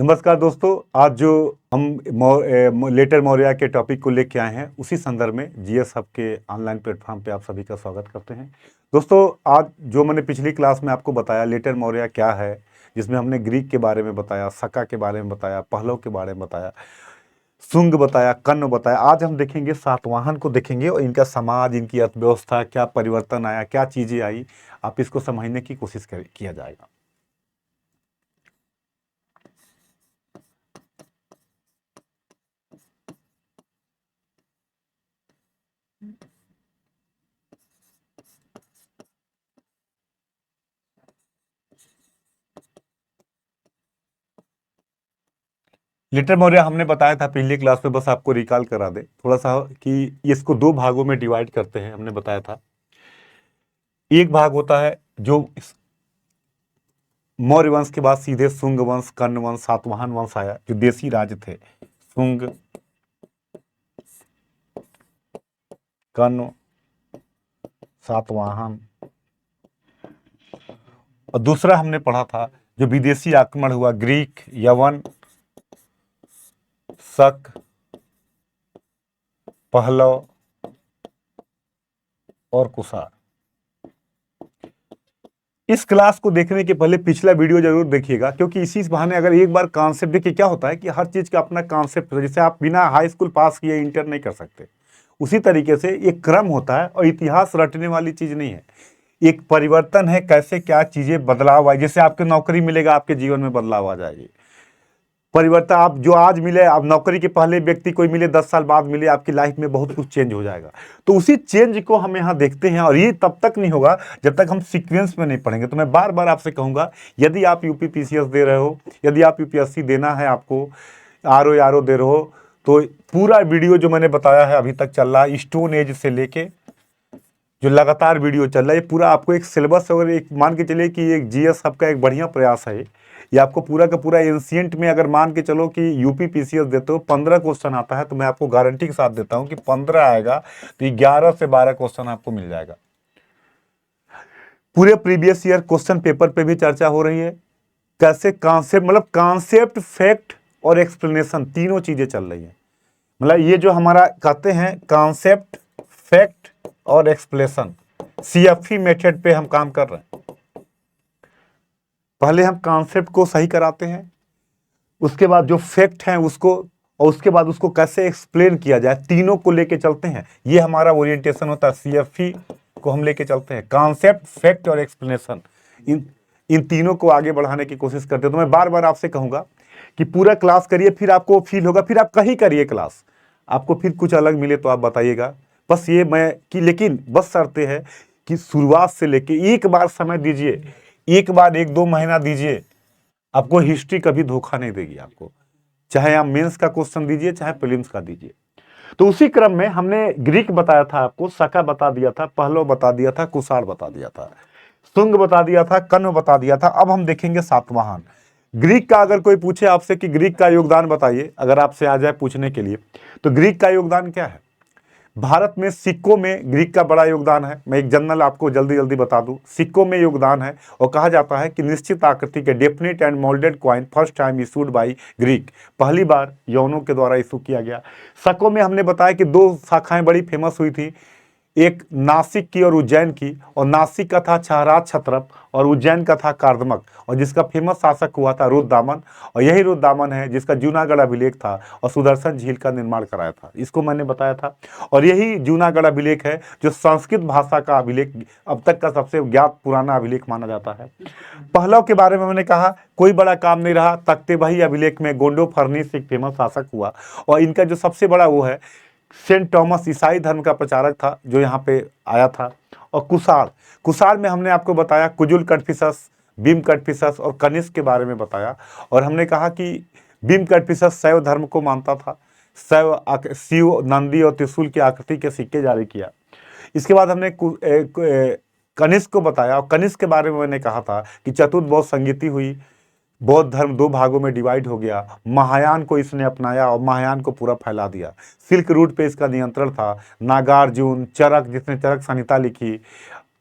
नमस्कार दोस्तों। आज जो हम लेटर मौर्य के टॉपिक को लेके आए हैं उसी संदर्भ में जीएस हब के ऑनलाइन प्लेटफॉर्म पे आप सभी का स्वागत करते हैं। दोस्तों, आज जो मैंने पिछली क्लास में आपको बताया लेटर मौर्य क्या है, जिसमें हमने ग्रीक के बारे में बताया, शका के बारे में बताया, पहलव के बारे में बताया, शुंग बताया, कर्ण बताया। आज हम देखेंगे सातवाहन को देखेंगे और इनका समाज, इनकी अर्थव्यवस्था, क्या परिवर्तन आया, क्या चीज़ें आई, आप इसको समझने की कोशिश किया जाएगा। लिटर मौर्य हमने बताया था पिछली क्लास में, बस आपको रिकॉल करा दे थोड़ा सा कि इसको दो भागों में डिवाइड करते हैं। हमने बताया था एक भाग होता है जो मौर्य वंश के बाद सीधे शुंग वंश, कर्ण वंश, सातवाहन वंश आया, जो देसी राज थे, शुंग, कर्ण, सातवाहन। और दूसरा हमने पढ़ा था जो विदेशी आक्रमण हुआ, ग्रीक, यवन, शक, पहलव और कुषाण। इस क्लास को देखने के पहले पिछला वीडियो जरूर देखिएगा, क्योंकि इसी बहाने अगर एक बार कॉन्सेप्ट देखिए, क्या होता है कि हर चीज का अपना कॉन्सेप्ट है। जैसे आप बिना हाई स्कूल पास किए इंटर नहीं कर सकते, उसी तरीके से एक क्रम होता है और इतिहास रटने वाली चीज नहीं है। एक परिवर्तन है, कैसे क्या चीजें बदलाव आए। जैसे आपको नौकरी मिलेगा, आपके जीवन में बदलाव आ जाएगी। परिवर्तन आप जो आज मिले, आप नौकरी के पहले व्यक्ति कोई मिले, 10 साल बाद मिले, आपकी लाइफ में बहुत कुछ चेंज हो जाएगा। तो उसी चेंज को हम यहाँ देखते हैं, और ये तब तक नहीं होगा जब तक हम सीक्वेंस में नहीं पढ़ेंगे। तो मैं बार बार आपसे कहूंगा, यदि आप यूपी पीसीएस दे रहे हो, यदि आप यूपीएससी देना है, आपको आरओ दे रहे हो, तो पूरा वीडियो जो मैंने बताया है अभी तक चल रहा है, स्टोन एज से लेके जो लगातार वीडियो चल रहा है, ये पूरा आपको एक सिलेबस, और एक मान के चलिए कि एक जीएस आपका एक बढ़िया प्रयास है। ये आपको पूरा का पूरा एंशियंट में, अगर मान के चलो कि यूपी पीसीएस देते हो 15 क्वेश्चन आता है, तो मैं आपको गारंटी के साथ देता हूं कि 15 आएगा तो 11 से 12 क्वेश्चन आपको मिल जाएगा। पूरे प्रीवियस ईयर क्वेश्चन पेपर पे भी चर्चा हो रही है, कैसे कॉन्सेप्ट, मतलब कॉन्सेप्ट, फैक्ट और एक्सप्लेनेशन, तीनों चीजें चल रही है। मतलब ये जो हमारा कहते हैं कॉन्सेप्ट, फैक्ट और एक्सप्लेनेशन, सीएफई मेथड पे हम काम कर रहे हैं। पहले हम कॉन्सेप्ट को सही कराते हैं, उसके बाद जो फैक्ट हैं उसको, और उसके बाद उसको कैसे एक्सप्लेन किया जाए, तीनों को लेके चलते हैं। ये हमारा ओरिएंटेशन होता है, सीएफई को हम लेके चलते हैं। कॉन्सेप्ट, फैक्ट और एक्सप्लेनेशन, इन इन तीनों को आगे बढ़ाने की कोशिश करते हैं। तो मैं बार बार आपसे कहूंगा कि पूरा क्लास करिए, फिर आपको फील होगा, फिर आप कहीं करिए क्लास, आपको फिर कुछ अलग मिले तो आप बताइएगा। बस ये मैं कि, लेकिन बस शर्तें है कि शुरुआत से लेके एक बार समय दीजिए, एक बार 1-2 महीना दीजिए, आपको हिस्ट्री कभी धोखा नहीं देगी आपको, चाहे आप मेंस का क्वेश्चन दीजिए, चाहे प्रीलिम्स का दीजिए। तो उसी क्रम में हमने ग्रीक बताया था आपको, शका बता दिया था, पहलव बता दिया था, कुषाण बता दिया था, शुंग बता दिया था, कर्ण बता दिया था। अब हम देखेंगे सातवाहन। ग्रीक का अगर कोई पूछे आपसे कि ग्रीक का योगदान बताइए, अगर आपसे आ जाए पूछने के लिए, तो ग्रीक का योगदान क्या है? भारत में सिक्कों में ग्रीक का बड़ा योगदान है। मैं एक जनरल आपको जल्दी जल्दी बता दूं, सिक्कों में योगदान है, और कहा जाता है कि निश्चित आकृति के definite and moulded coin first time issued by Greek, पहली बार यवनों के द्वारा इशू किया गया। शकों में हमने बताया कि दो शाखाएं बड़ी फेमस हुई थी, एक नासिक की और उज्जैन की, और नासिक का था छहराज छत्रप और उज्जैन का था कार्दमक, और जिसका फेमस शासक हुआ था रुद्रदामन, और यही रुद्रदामन है जिसका जूनागढ़ अभिलेख था और सुदर्शन झील का निर्माण कराया था, इसको मैंने बताया था। और यही जूनागढ़ अभिलेख है जो संस्कृत भाषा का अभिलेख, अब तक का सबसे ज्ञात पुराना अभिलेख माना जाता है। पहलव के बारे में मैंने कहा कोई बड़ा काम नहीं रहा, तख्ते बही अभिलेख में गोंडो फर्निस एक फेमस शासक हुआ, और इनका जो सबसे बड़ा वो है सेंट थॉमस, ईसाई धर्म का प्रचारक था जो यहाँ पे आया था। और कुषाण, कुषाण में हमने आपको बताया कुजुल कटफिसस, भीम कटफिसस और कनिष्क के बारे में बताया, और हमने कहा कि भीम कटफिसस शैव धर्म को मानता था, शैव शिव, नंदी और त्रिशूल की आकृति के सिक्के जारी किया। इसके बाद हमने कनिष्क को बताया, और कनिष्क के बारे में मैंने कहा था कि चतुर्बौध संगीति हुई, बौद्ध धर्म दो भागों में डिवाइड हो गया, महायान को इसने अपनाया और महायान को पूरा फैला दिया। सिल्क रूट पे इसका नियंत्रण था। नागार्जुन, चरक जिसने चरक संहिता लिखी,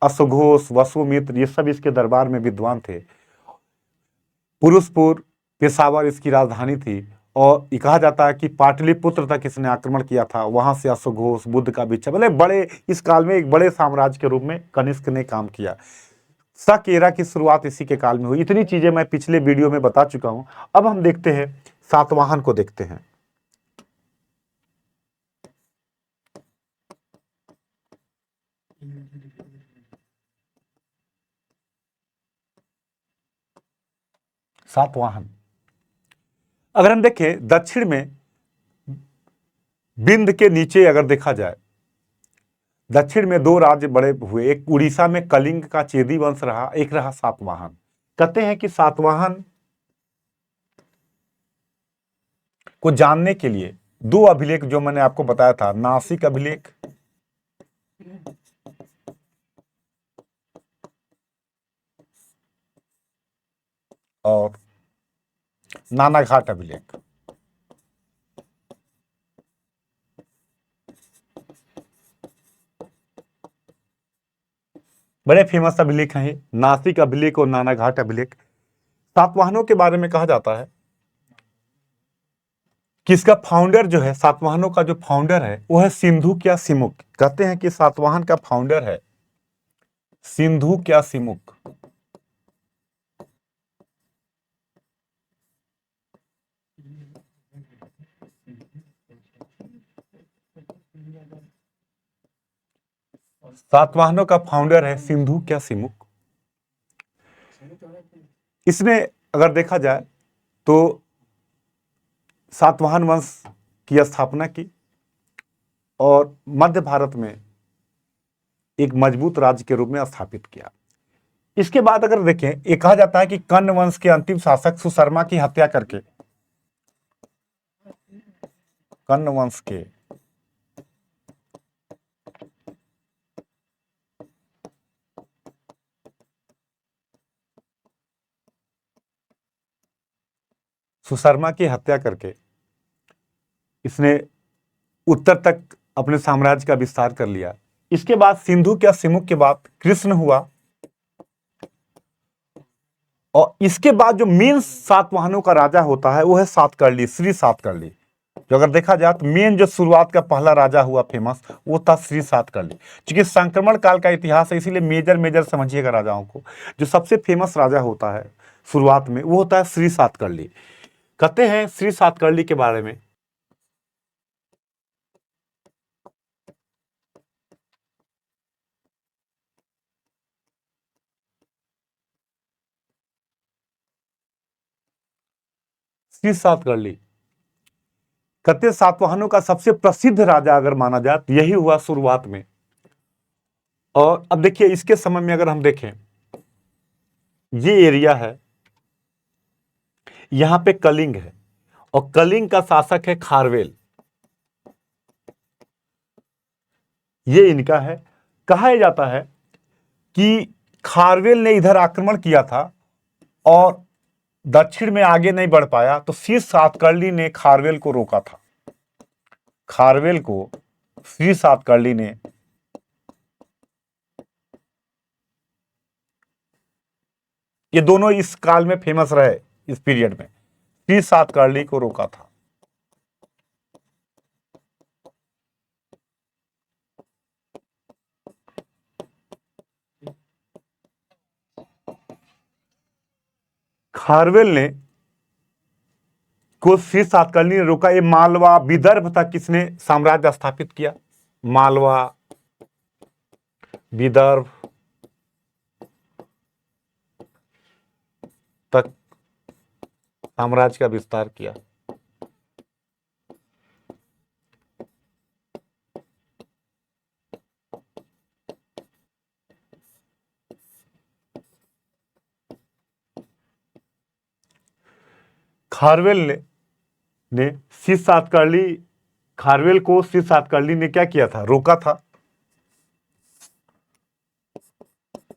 अश्वघोष, वसुमित्र, ये सब इसके दरबार में विद्वान थे। पुरुषपुर, पेशावर इसकी राजधानी थी। और ये कहा जाता है कि पाटलिपुत्र तक इसने आक्रमण किया था, वहां से अश्वघोष, बुद्ध का बिच्छा, मतलब बड़े इस काल में एक बड़े साम्राज्य के रूप में कनिष्क ने काम किया। शक एरा की शुरुआत इसी के काल में हुई। इतनी चीजें मैं पिछले वीडियो में बता चुका हूं। अब हम देखते हैं सातवाहन को देखते हैं। सातवाहन अगर हम देखें दक्षिण में बिंद के नीचे अगर देखा जाए, दक्षिण में दो राज्य बड़े हुए, एक उड़ीसा में कलिंग का चेदी वंश रहा, एक रहा सातवाहन। कहते हैं कि सातवाहन को जानने के लिए दो अभिलेख जो मैंने आपको बताया था, नासिक अभिलेख और नानाघाट अभिलेख, बड़े फेमस अभिलेख हैं ये, नासिक अभिलेख और नानाघाट अभिलेख। सातवाहनों के बारे में कहा जाता है कि इसका फाउंडर जो है, सातवाहनों का जो फाउंडर है वो है सिंधु क्या सिमुक। कहते हैं कि सातवाहन का फाउंडर है सिंधु क्या सिमुक। सातवाहनों का फाउंडर है सिंधु क्या सिमुक। इसने अगर देखा जाए तो सातवाहन वंश की स्थापना की और मध्य भारत में एक मजबूत राज्य के रूप में स्थापित किया। इसके बाद अगर देखें, ये कहा जाता है कि कर्ण वंश के अंतिम शासक सुशर्मा की हत्या करके, कर्ण वंश के सुशर्मा की हत्या करके इसने उत्तर तक अपने साम्राज्य का विस्तार कर लिया। इसके बाद सिंधु क्या सिमुक के बाद कृष्ण हुआ और इसके बाद जो मेन सातवाहनों का राजा होता है वो है सातकर्णी, श्री सातकर्णी। जो अगर देखा जाए तो मेन जो शुरुआत का पहला राजा हुआ फेमस वो था श्री सातकर्णी। क्योंकि संक्रमण काल का इतिहास है इसीलिए मेजर मेजर समझिएगा राजाओं को। जो सबसे फेमस राजा होता है शुरुआत में वो होता है श्री सातकर्णी। कहते हैं श्री सातकर्णी के बारे में, श्री सातकर्णी कहते सातवाहनों का सबसे प्रसिद्ध राजा अगर माना जाए तो यही हुआ शुरुआत में। और अब देखिए इसके समय में अगर हम देखें, ये एरिया है, यहां पे कलिंग है और कलिंग का शासक है खारवेल, ये इनका है। कहा जाता है कि खारवेल ने इधर आक्रमण किया था और दक्षिण में आगे नहीं बढ़ पाया तो श्री सातकर्णी ने खारवेल को रोका था। खारवेल को श्री सातकर्णी ने ये दोनों इस काल में फेमस रहे, इस पीरियड में श्री सातकर्णी को रोका था। खारवेल ने को श्री सातकर्णी ने रोका। ये मालवा विदर्भ तक किसने साम्राज्य स्थापित किया, मालवा विदर्भ तक साम्राज्य का विस्तार किया। खारवेल ने श्री सातकर्णी, खारवेल को श्री सातकर्णी ने क्या किया था, रोका था।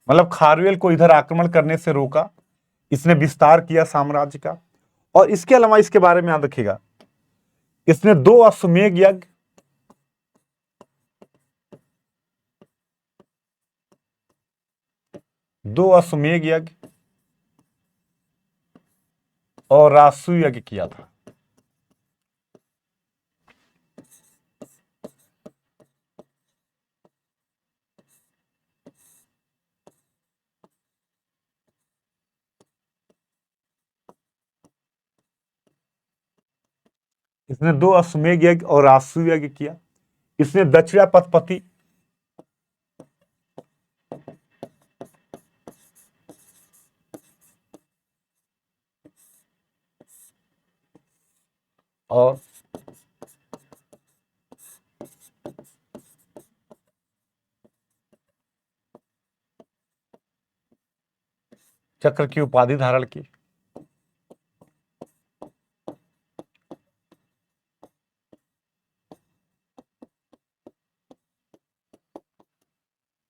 मतलब खारवेल को इधर आक्रमण करने से रोका, इसने विस्तार किया साम्राज्य का। और इसके अलावा इसके बारे में याद रखिएगा, इसने दो अश्वमेध यज्ञ, दो अश्वमेध यज्ञ और रासु यज्ञ किया था। इसने 2 अश्वमेध यज्ञ और रासु यज्ञ किया। इसने दक्षिणा पथपति और चक्र की उपाधि धारण की।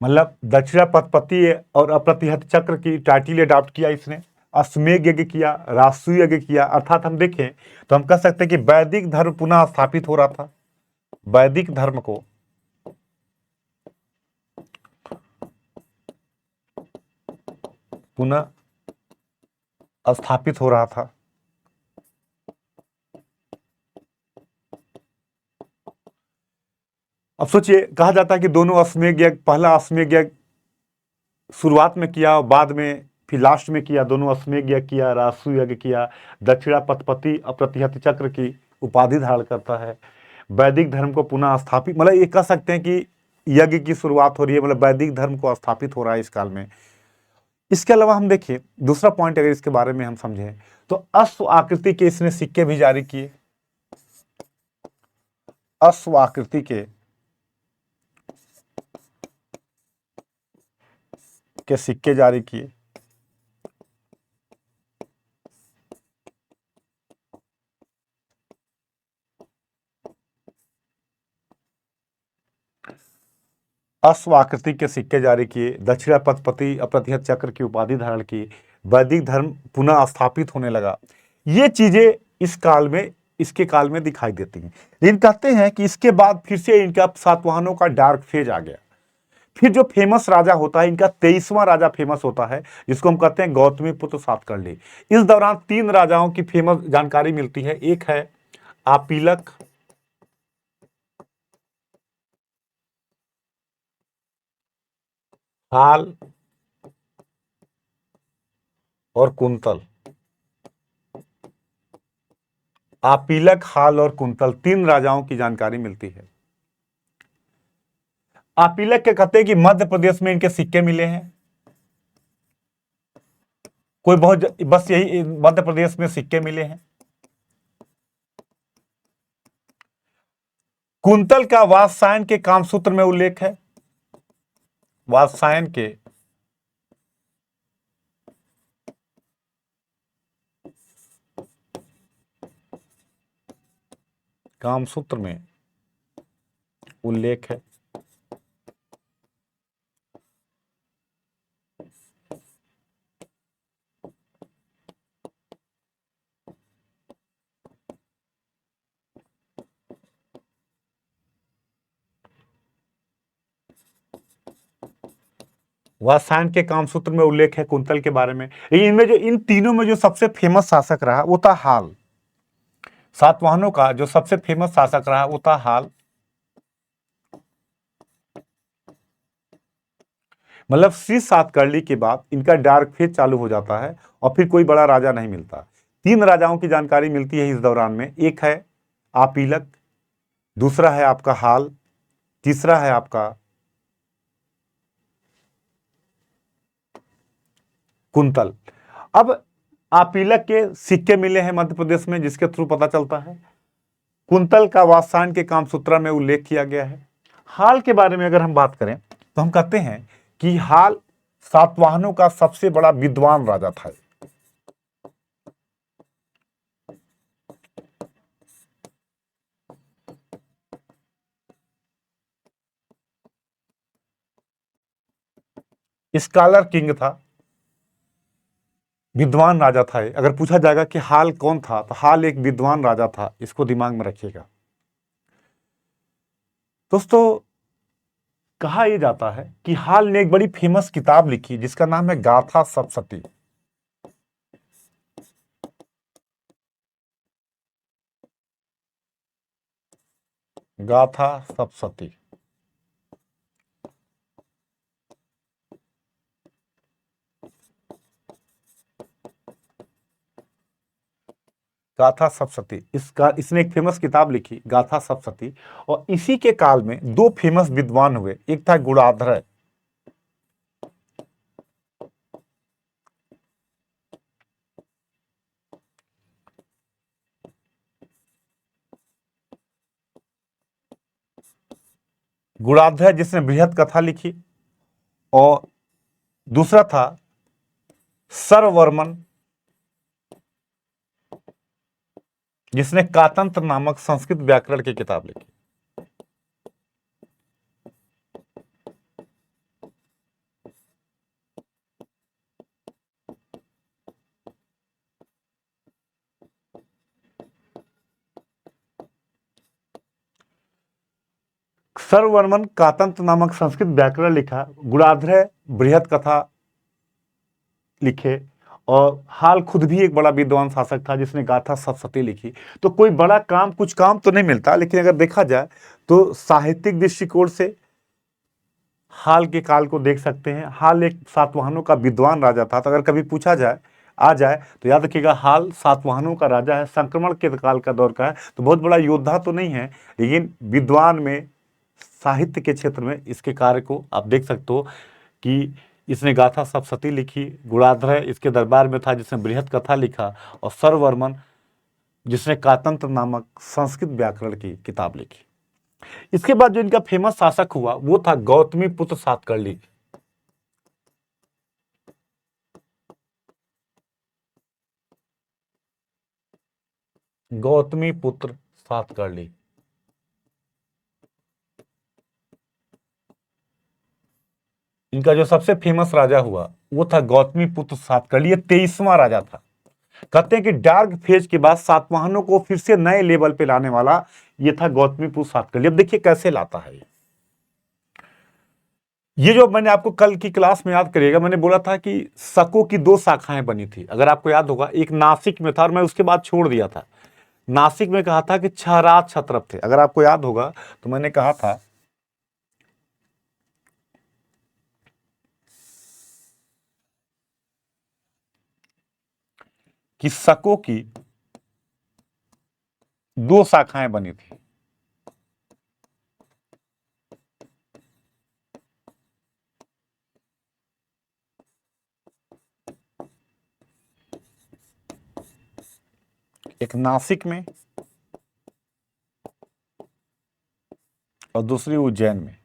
मतलब दक्षिणा पथपति और अप्रतिहत चक्र की टाइटिल अडॉप्ट किया इसने। अश्वमेध यज्ञ किया, रासु यज्ञ किया, अर्थात हम देखें तो हम कह सकते हैं कि वैदिक धर्म पुनः स्थापित हो रहा था। वैदिक धर्म को पुनः स्थापित हो रहा था। अब सोचिए, कहा जाता है कि दोनों अश्वमेध यज्ञ, पहला अश्वमेध यज्ञ शुरुआत में किया और बाद में फिर लास्ट में किया। दोनों अश्वमेध यज्ञ किया, रासु यज्ञ किया। दक्षिणा पथपति अप्रतिहत चक्र की उपाधि धारण करता है। वैदिक धर्म को पुनः स्थापित, मतलब ये कह सकते हैं कि यज्ञ की शुरुआत हो रही है, मतलब वैदिक धर्म को स्थापित हो रहा है इस काल में। इसके अलावा हम देखिए दूसरा पॉइंट, अगर इसके बारे में हम समझें तो अश्व आकृति के इसने सिक्के भी जारी किए। अश्व आकृति के सिक्के जारी किए। अश्व आकृति के सिक्के जारी किए, दक्षिणा पथपति अप्रतिहत चक्र की उपाधि धारण की, वैदिक धर्म पुनः स्थापित होने लगा। ये चीजें इस काल में, इसके काल में दिखाई देती हैं। लेकिन कहते हैं कि इसके बाद फिर से इनका सातवाहनों का डार्क फेज आ गया। फिर जो फेमस राजा होता है, इनका 23वां राजा फेमस होता है, जिसको हम कहते हैं गौतमी पुत्र सातकर्णी। इस दौरान 3 राजाओं की फेमस जानकारी मिलती है। एक है आपीलक, हाल और कुंतल। आपीलक, हाल और कुंतल 3 राजाओं की जानकारी मिलती है। आपीलक के कहते हैं कि मध्य प्रदेश में इनके सिक्के मिले हैं। कोई बहुत, बस यही मध्य प्रदेश में सिक्के मिले हैं। कुंतल का वात्स्यायन के कामसूत्र में उल्लेख है। वात्स्यायन के कामसूत्र में उल्लेख है। वात्स्यायन के कामसूत्र में उल्लेख है कुंतल के बारे में। इनमें जो, इन तीनों में जो सबसे फेमस शासक रहा वो था हाल। सातवाहनों का जो सबसे फेमस शासक रहा वो था हाल। मतलब श्री सातकर्णी के बाद इनका डार्क फेज चालू हो जाता है और फिर कोई बड़ा राजा नहीं मिलता। 3 राजाओं की जानकारी मिलती है इस दौरान में। एक है आपीलक, दूसरा है आपका हाल, तीसरा है आपका कुंतल। अब आपीलक के सिक्के मिले हैं मध्य प्रदेश में, जिसके थ्रू पता चलता है। कुंतल का वात्स्यायन के कामसूत्र में उल्लेख किया गया है। हाल के बारे में अगर हम बात करें तो हम कहते हैं कि हाल सातवाहनों का सबसे बड़ा विद्वान राजा था। स्कॉलर किंग था, विद्वान राजा था। अगर पूछा जाएगा कि हाल कौन था, तो हाल एक विद्वान राजा था। इसको दिमाग में रखिएगा दोस्तों। कहा यह जाता है कि हाल ने एक बड़ी फेमस किताब लिखी जिसका नाम है गाथा सप्तशती। गाथा सप्तशती। गाथा सप्तशती, इसका इसने एक फेमस किताब लिखी गाथा सप्तशती। और इसी के काल में दो फेमस विद्वान हुए, एक था गुणाध्रय। गुणाध्रय जिसने बृहत कथा लिखी, और दूसरा था सर्ववर्मन जिसने कातंत्र नामक संस्कृत व्याकरण की किताब लिखी। सर्ववर्मन कातंत्र नामक संस्कृत व्याकरण लिखा, गुणाध्रय बृहत कथा लिखे, और हाल खुद भी एक बड़ा विद्वान शासक था जिसने गाथा सप्तशती लिखी। तो कोई बड़ा काम, कुछ काम तो नहीं मिलता, लेकिन अगर देखा जाए तो साहित्यिक दृष्टिकोण से हाल के काल को देख सकते हैं। हाल एक सातवाहनों का विद्वान राजा था। तो अगर कभी पूछा जाए आ जाए तो याद रखिएगा, हाल सातवाहनों का राजा है, संक्रमण के काल का दौर का है। तो बहुत बड़ा योद्धा तो नहीं है, लेकिन विद्वान में, साहित्य के क्षेत्र में इसके कार्य को आप देख सकते हो कि इसने गाथा सप्तशती लिखी, गुणाध्रय इसके दरबार में था जिसने बृहत कथा लिखा, और सर्ववर्मन जिसने कातंत्र नामक संस्कृत व्याकरण की किताब लिखी। इसके बाद जो इनका फेमस शासक हुआ वो था गौतमी पुत्र सातकर्णी। गौतमी पुत्र सातकर्णी, इनका जो सबसे फेमस राजा हुआ वो था गौतमी पुत्र सातकर्णी। ये 23वां राजा था। कहते हैं कि डार्क फेज के बाद सातवाहनों को फिर से नए लेवल पे लाने वाला ये था गौतमी पुत्र सातकर्णी। अब देखिए कैसे लाता है ये जो मैंने आपको कल की क्लास में याद करिएगा, मैंने बोला था कि शकों की दो शाखाएं बनी थी। अगर आपको याद होगा, एक नासिक में था और मैं उसके बाद छोड़ दिया था। नासिक में कहा था कि 6 राज क्षत्रप थे। अगर आपको याद होगा तो मैंने कहा था कि शकों की दो शाखाएं बनी थी। एक नासिक में और दूसरी उज्जैन में।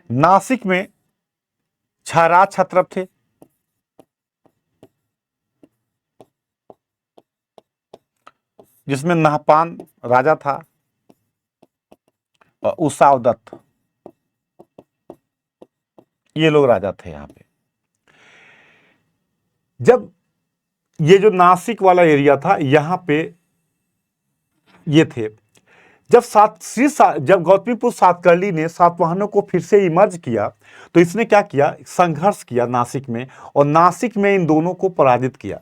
नासिक में 6 राज क्षत्रप थे, जिसमें नहपान राजा था और उसावदत्त, ये लोग राजा थे यहां पे। जब ये जो नासिक वाला एरिया था यहां पे ये थे, जब गौतमीपुत्र सातकर्णी ने सातवाहनों को फिर से इमर्ज किया तो इसने क्या किया, संघर्ष किया नासिक में, और नासिक में इन दोनों को पराजित किया।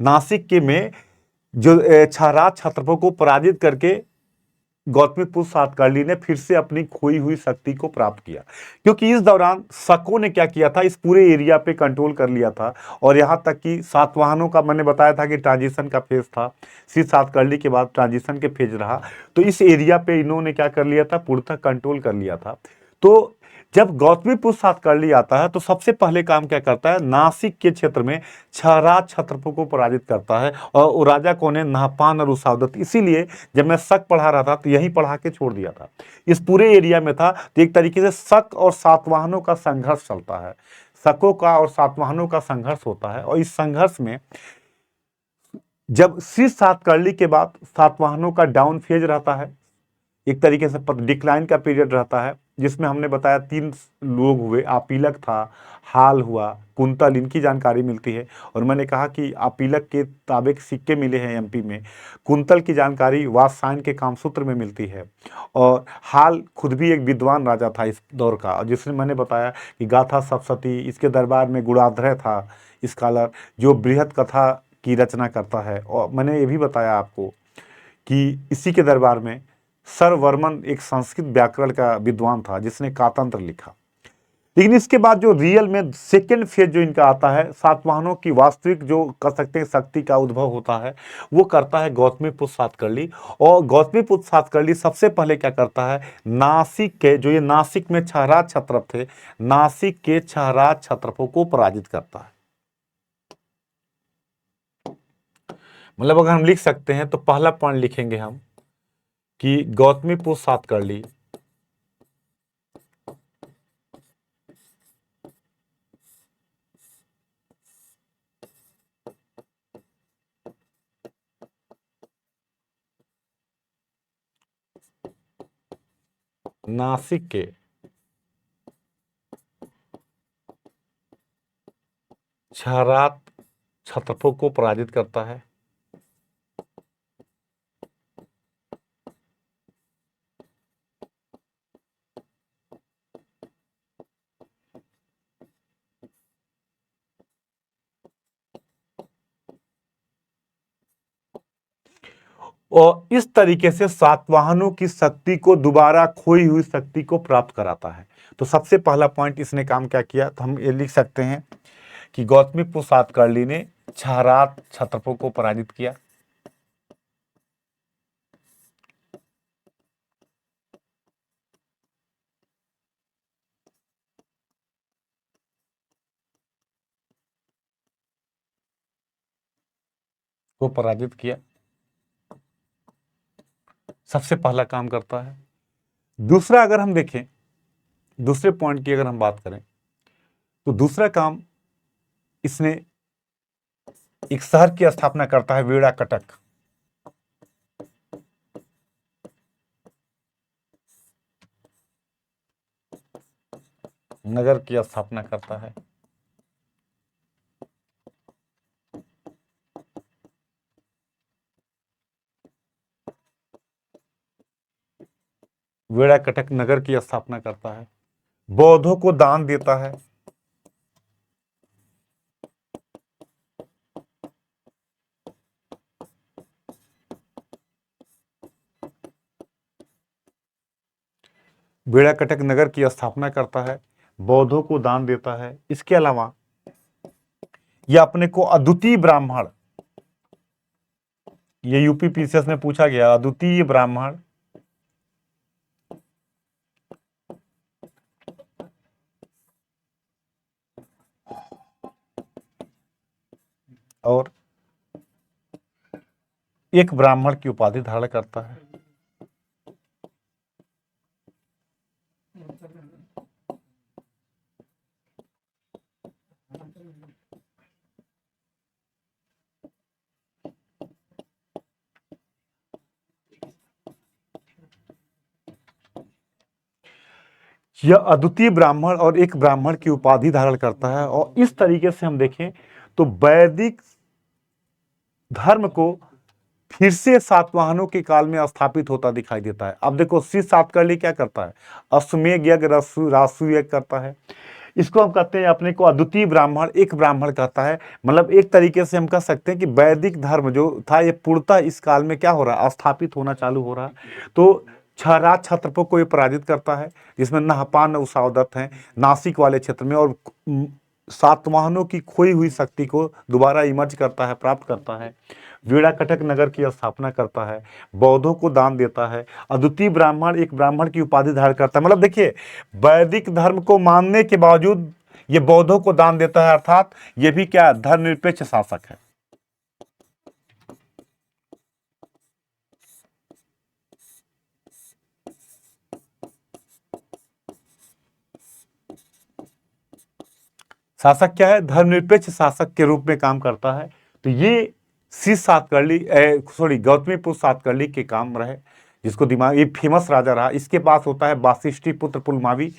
नासिक के में जो 6 राज क्षत्रपों को पराजित करके गौतमीपुत्र सातकर्णी ने फिर से अपनी खोई हुई शक्ति को प्राप्त किया। क्योंकि इस दौरान शकों ने क्या किया था, इस पूरे एरिया पे कंट्रोल कर लिया था, और यहां तक कि सातवाहनों का मैंने बताया था कि ट्रांजिशन का फेज था, श्री सातकर्णी के बाद ट्रांजिशन के फेज रहा। तो इस एरिया पे इन्होंने क्या कर लिया था, पूर्णतः कंट्रोल कर लिया था। तो जब गौतमीपुत्र सातकर्णी आता है तो सबसे पहले काम क्या करता है, नासिक के क्षेत्र में 6 राज क्षत्रपों को पराजित करता है। और वो राजा कौन है, नहपान और उसावदत्त। इसीलिए जब मैं शक पढ़ा रहा था तो यही पढ़ा के छोड़ दिया था। इस पूरे एरिया में था, तो एक तरीके से शक और सातवाहनों का संघर्ष चलता है। शकों का और सातवाहनों का संघर्ष होता है, और इस संघर्ष में जब श्री सातकर्णी के बाद सातवाहनों का डाउन फेज रहता है, एक तरीके से डिक्लाइन का पीरियड रहता है, जिसमें हमने बताया 3 लोग हुए, आपिलक था, हाल हुआ, कुंतल, इनकी जानकारी मिलती है। और मैंने कहा कि आपिलक के ताबे के सिक्के मिले हैं एमपी में, कुंतल की जानकारी वात्स्यायन के कामसूत्र में मिलती है, और हाल खुद भी एक विद्वान राजा था इस दौर का, और जिसने मैंने बताया कि गाथा सप्तशती, इसके दरबार में गुणाध्रय था स्कॉलर जो बृहत कथा की रचना करता है। और मैंने ये भी बताया आपको कि इसी के दरबार में सर वर्मन एक संस्कृत व्याकरण का विद्वान था जिसने कातंत्र लिखा। लेकिन इसके बाद जो रियल में सेकेंड फेज जो इनका आता है, सातवाहनों की वास्तविक जो कर सकते हैं शक्ति का उद्भव होता है, वो करता है गौतमीपुत्र सातकर्णी। और गौतमीपुत्र सातकर्णी सबसे पहले क्या करता है, नासिक के जो ये नासिक में छहराज क्षत्रप थे, नासिक के छहराज क्षत्रपों को पराजित करता है। मतलब अगर हम लिख सकते हैं तो पहला पॉइंट लिखेंगे हम कि गौतमीपुत्र सातकर्णी नासिक के छहराज क्षत्रपों को पराजित करता है। और इस तरीके से सातवाहनों की शक्ति को, दोबारा खोई हुई शक्ति को प्राप्त कराता है। तो सबसे पहला पॉइंट इसने काम क्या किया, तो हम ये लिख सकते हैं कि गौतमीपुत्र सातकर्णी ने छहराज क्षत्रपों को पराजित किया। को पराजित किया, सबसे पहला काम करता है। दूसरा अगर हम देखें, दूसरे पॉइंट की अगर हम बात करें तो दूसरा काम इसने एक शहर की स्थापना करता है, वेड़ा कटक। नगर की स्थापना करता है। वेड़ा कटक नगर की स्थापना करता है, बौद्धों को दान देता है। वेड़ा कटक नगर की स्थापना करता है, बौद्धों को दान देता है। इसके अलावा यह अपने को अद्वितीय ब्राह्मण, ये यूपी पीसीएस में पूछा गया, अद्वितीय ब्राह्मण और एक ब्राह्मण की उपाधि धारण करता है। यह अद्वितीय ब्राह्मण और एक ब्राह्मण की उपाधि धारण करता है। और इस तरीके से हम देखें तो वैदिक धर्म को फिर से सातवाहनों के काल में स्थापित होता दिखाई देता है। अब देखो श्री सातकर्णी क्या करता है, अश्वमेध यज्ञ, रासु यज्ञ करता है। इसको हम कहते हैं अपने को अद्वितीय ब्राह्मण, एक ब्राह्मण कहता है। मतलब एक तरीके से हम कह सकते हैं कि वैदिक धर्म जो था ये पूर्णतः इस काल में क्या हो रहा है, स्थापित होना चालू हो रहा है। तो छहराज क्षत्रपों को ये पराजित करता है, जिसमें नहपान उसावदत्त हैं नासिक वाले क्षेत्र में। और सातवाहनों की खोई हुई शक्ति को दोबारा इमर्ज करता है, प्राप्त करता है। वेड़ा कटक नगर की स्थापना करता है, बौद्धों को दान देता है, अद्वितीय ब्राह्मण, एक ब्राह्मण की उपाधि धारण करता है। मतलब देखिए, वैदिक धर्म को मानने के बावजूद ये बौद्धों को दान देता है, अर्थात ये भी क्या, धर्मनिरपेक्ष शासक है। शासक क्या है, धर्मनिरपेक्ष शासक के रूप में काम करता है। तो ये श्री सातकर्णी, सॉरी गौतमीपुत्र सातकर्णी के काम रहे, जिसको दिमाग, ये फेमस राजा रहा। इसके पास होता है वाशिष्ठी पुत्र पुलमावी।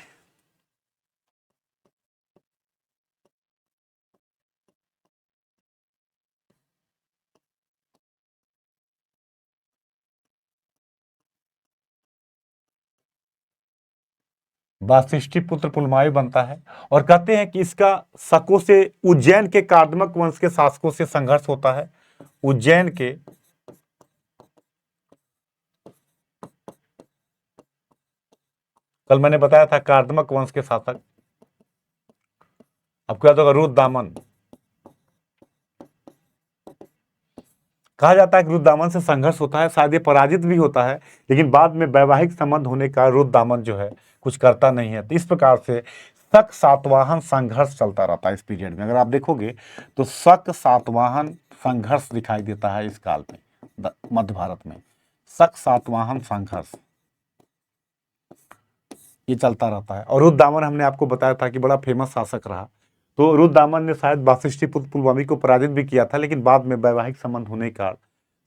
वाशिष्ठी पुत्र पुलमावी बनता है। और कहते हैं कि इसका शकों से, उज्जैन के कार्दमक वंश के शासकों से संघर्ष होता है। उज्जैन के कल मैंने बताया था कार्दमक वंश के शासक, आपको याद होगा रुद्रदामन। कहा जाता है कि रुद्रदामन से संघर्ष होता है, शायद ये पराजित भी होता है, लेकिन बाद में वैवाहिक संबंध होने का रुद्रदामन जो है कुछ करता नहीं है। तो इस प्रकार से शक सातवाहन संघर्ष चलता रहता है इस पीरियड में। अगर आप देखोगे तो शक सातवाहन संघर्ष दिखाई देता है इस काल में, मध्य भारत में शक सातवाहन संघर्ष ये चलता रहता है। और रुद्रदामन हमने आपको बताया था कि बड़ा फेमस शासक रहा। तो रुद्रदामन ने शायद वाशिष्ठीपुत्र पुलवामी को पराजित भी किया था, लेकिन बाद में वैवाहिक संबंध होने का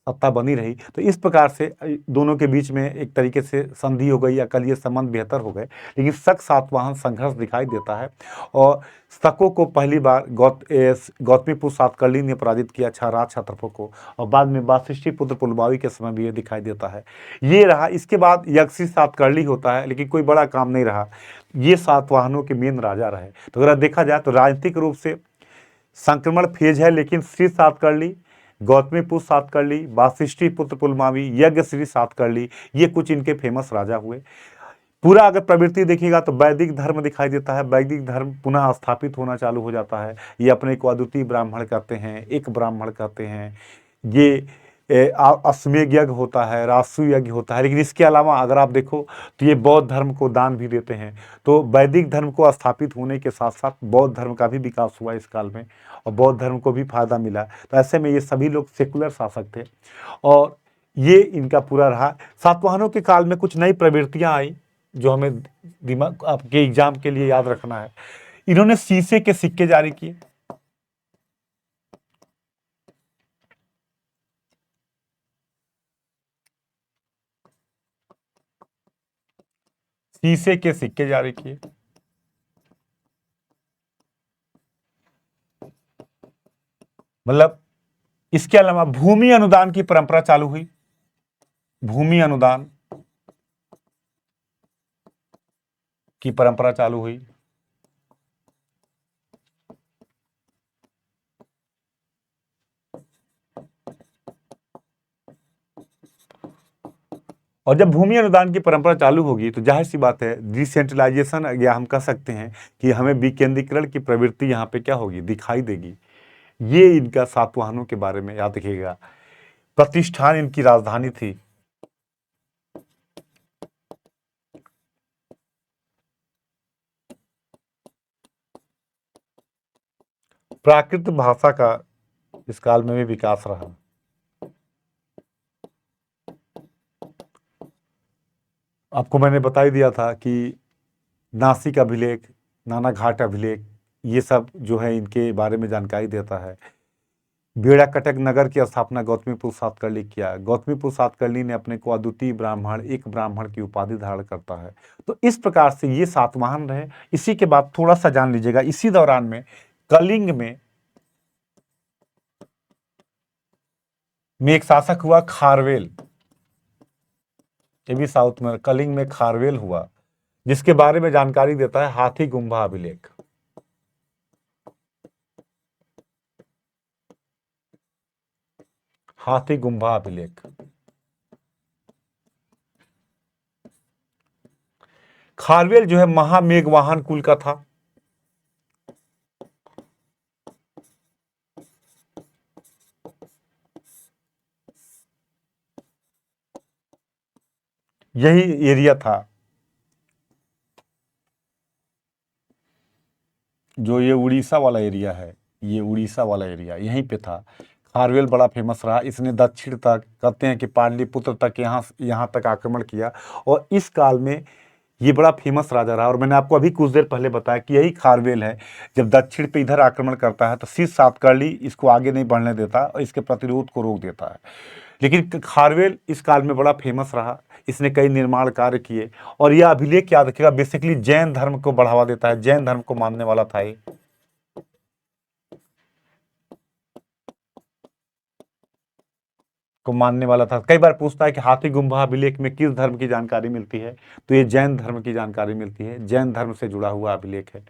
सत्ता बनी रही। तो इस प्रकार से दोनों के बीच में एक तरीके से संधि हो गई, अकलीय संबंध बेहतर हो गए, लेकिन शक सातवाहन संघर्ष दिखाई देता है। और शकों को पहली बार गौतमीपुत्र सातकर्णी ने पराजित किया छाराज क्षत्रपों को, और बाद में वाशिष्ठीपुत्र पुलमावी के समय भी ये दिखाई देता है। ये रहा। इसके बाद यक्षी सातकर्णी होता है, लेकिन कोई बड़ा काम नहीं रहा। ये सातवाहनों के मेन राजा रहे। तो अगर देखा जाए तो राजनीतिक रूप से संक्रमण फेज है, लेकिन श्री सातकर्णी, गौतमीपुत्र सातकर्णी, वाशिष्ठीपुत्र पुलमावी, यज्ञश्री सातकर्णी, ये कुछ इनके फेमस राजा हुए। पूरा अगर प्रवृत्ति देखिएगा तो वैदिक धर्म दिखाई देता है। वैदिक धर्म पुनः स्थापित होना चालू हो जाता है। ये अपने को अद्वितीय ब्राह्मण कहते हैं, एक ब्राह्मण कहते हैं। ये अश्वमेध यज्ञ होता है, रासु यज्ञ होता है। लेकिन इसके अलावा अगर आप देखो तो ये बौद्ध धर्म को दान भी देते हैं। तो वैदिक धर्म को स्थापित होने के साथ साथ बौद्ध धर्म का भी विकास हुआ इस काल में, और बौद्ध धर्म को भी फायदा मिला। तो ऐसे में ये सभी लोग सेकुलर शासक थे, और ये इनका पूरा रहा। सातवाहनों के काल में कुछ नई प्रवृत्तियां आई जो हमें दिमाग आपके एग्जाम के लिए याद रखना है। इन्होंने शीशे के सिक्के जारी किए। शीशे के सिक्के जारी किए। मतलब इसके अलावा भूमि अनुदान की परंपरा चालू हुई। भूमि अनुदान की परंपरा चालू हुई। और जब भूमि अनुदान की परंपरा चालू होगी तो जाहिर सी बात है डिसेंट्रलाइजेशन, या हम कह सकते हैं कि हमें विकेंद्रीकरण की प्रवृत्ति यहाँ पे क्या होगी, दिखाई देगी। ये इनका सातवाहनों के बारे में याद रखिएगा। प्रतिष्ठान इनकी राजधानी थी। प्राकृत भाषा का इस काल में भी विकास रहा। आपको मैंने बता ही दिया था कि नासिक अभिलेख, नाना घाट अभिलेख, ये सब जो है इनके बारे में जानकारी देता है। बेड़ा कटक नगर की स्थापना गौतमीपुत्र सातकर्णी किया। गौतमीपुत्र सातकर्णी ने अपने को अद्वितीय ब्राह्मण, एक ब्राह्मण की उपाधि धारण करता है। तो इस प्रकार से ये सातवाहन रहे। इसी के बाद थोड़ा सा जान लीजिएगा, इसी दौरान में कलिंग में एक शासक हुआ खारवेल। ये भी साउथ में, कलिंग में खारवेल हुआ, जिसके बारे में जानकारी देता है हाथी गुम्बा अभिलेख। हाथी गुम्बा अभिलेख। खारवेल जो है महामेघवाहन कुल का था। यही एरिया था जो ये उड़ीसा वाला एरिया है, ये उड़ीसा वाला एरिया यहीं पे था। खारवेल बड़ा फेमस रहा। इसने दक्षिण तक, कहते हैं कि पाटलिपुत्र तक, यहाँ तक आक्रमण किया, और इस काल में ये बड़ा फेमस राजा रहा। और मैंने आपको अभी कुछ देर पहले बताया कि यही खारवेल है जब दक्षिण पे इधर आक्रमण करता है तो शीर्ष सातकर्णी इसको आगे नहीं बढ़ने देता और इसके प्रतिरोध को रोक देता है। लेकिन खारवेल इस काल में बड़ा फेमस रहा। इसने कई निर्माण कार्य किए, और यह अभिलेख याद रखिएगा बेसिकली जैन धर्म को बढ़ावा देता है। जैन धर्म को मानने वाला था ये। को मानने वाला था। कई बार पूछता है कि हाथी गुम्बा अभिलेख में किस धर्म की जानकारी मिलती है, तो ये जैन धर्म की जानकारी मिलती है। जैन धर्म से जुड़ा हुआ अभिलेख है।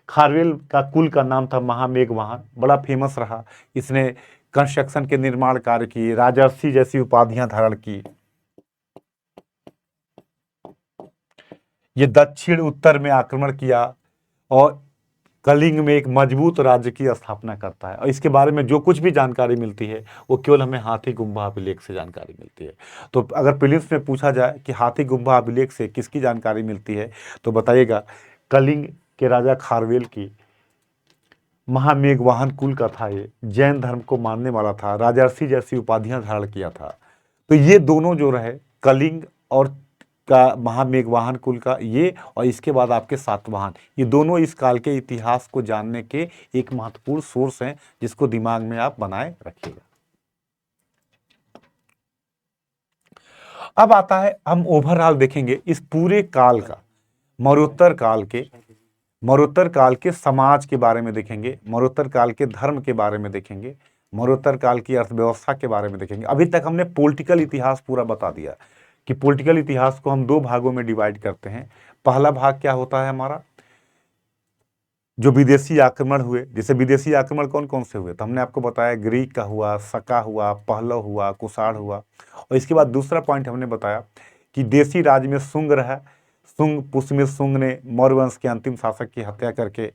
खारवेल का कुल का नाम था महामेघवाहन, बड़ा फेमस रहा। इसने कंस्ट्रक्शन के निर्माण कार्य किए, राजर्षि जैसी उपाधियां धारण की। ये दक्षिण उत्तर में आक्रमण किया और कलिंग में एक मजबूत राज्य की स्थापना करता है। और इसके बारे में जो कुछ भी जानकारी मिलती है वो केवल हमें हाथी गुम्बा अभिलेख से जानकारी मिलती है। तो अगर प्रीलिम्स में पूछा जाए कि हाथी गुम्बा अभिलेख से किसकी जानकारी मिलती है तो बताइएगा कलिंग के राजा खारवेल की। महामेघवाहन कुल का था, ये जैन धर्म को मानने वाला था, राजर्षि जैसी उपाधियां धारण किया था। तो ये दोनों जो रहे कलिंग और का महामेघवाहन कुल का ये, और इसके बाद आपके सातवाहन, ये दोनों इस काल के इतिहास को जानने के एक महत्वपूर्ण सोर्स हैं जिसको दिमाग में आप बनाए रखिएगा। अब आता है हम ओवरऑल देखेंगे इस पूरे काल का, मौर्योत्तर काल के समाज के बारे में देखेंगे, मौर्योत्तर काल के धर्म के बारे में देखेंगे, मौर्योत्तर काल की अर्थव्यवस्था के बारे में देखेंगे। अभी तक हमने पॉलिटिकल इतिहास पूरा बता दिया कि पॉलिटिकल इतिहास को हम दो भागों में डिवाइड करते हैं। पहला भाग क्या होता है हमारा, जो विदेशी आक्रमण हुए। जैसे विदेशी आक्रमण कौन कौन से हुए तो हमने आपको बताया, ग्रीक का हुआ, शका हुआ, पहलव हुआ, कुषाण हुआ। और इसके बाद दूसरा पॉइंट हमने बताया कि देशी राज में शुंग रहा। शुंग पुष्यमित शुंग ने मौर्य वंश के अंतिम शासक की हत्या करके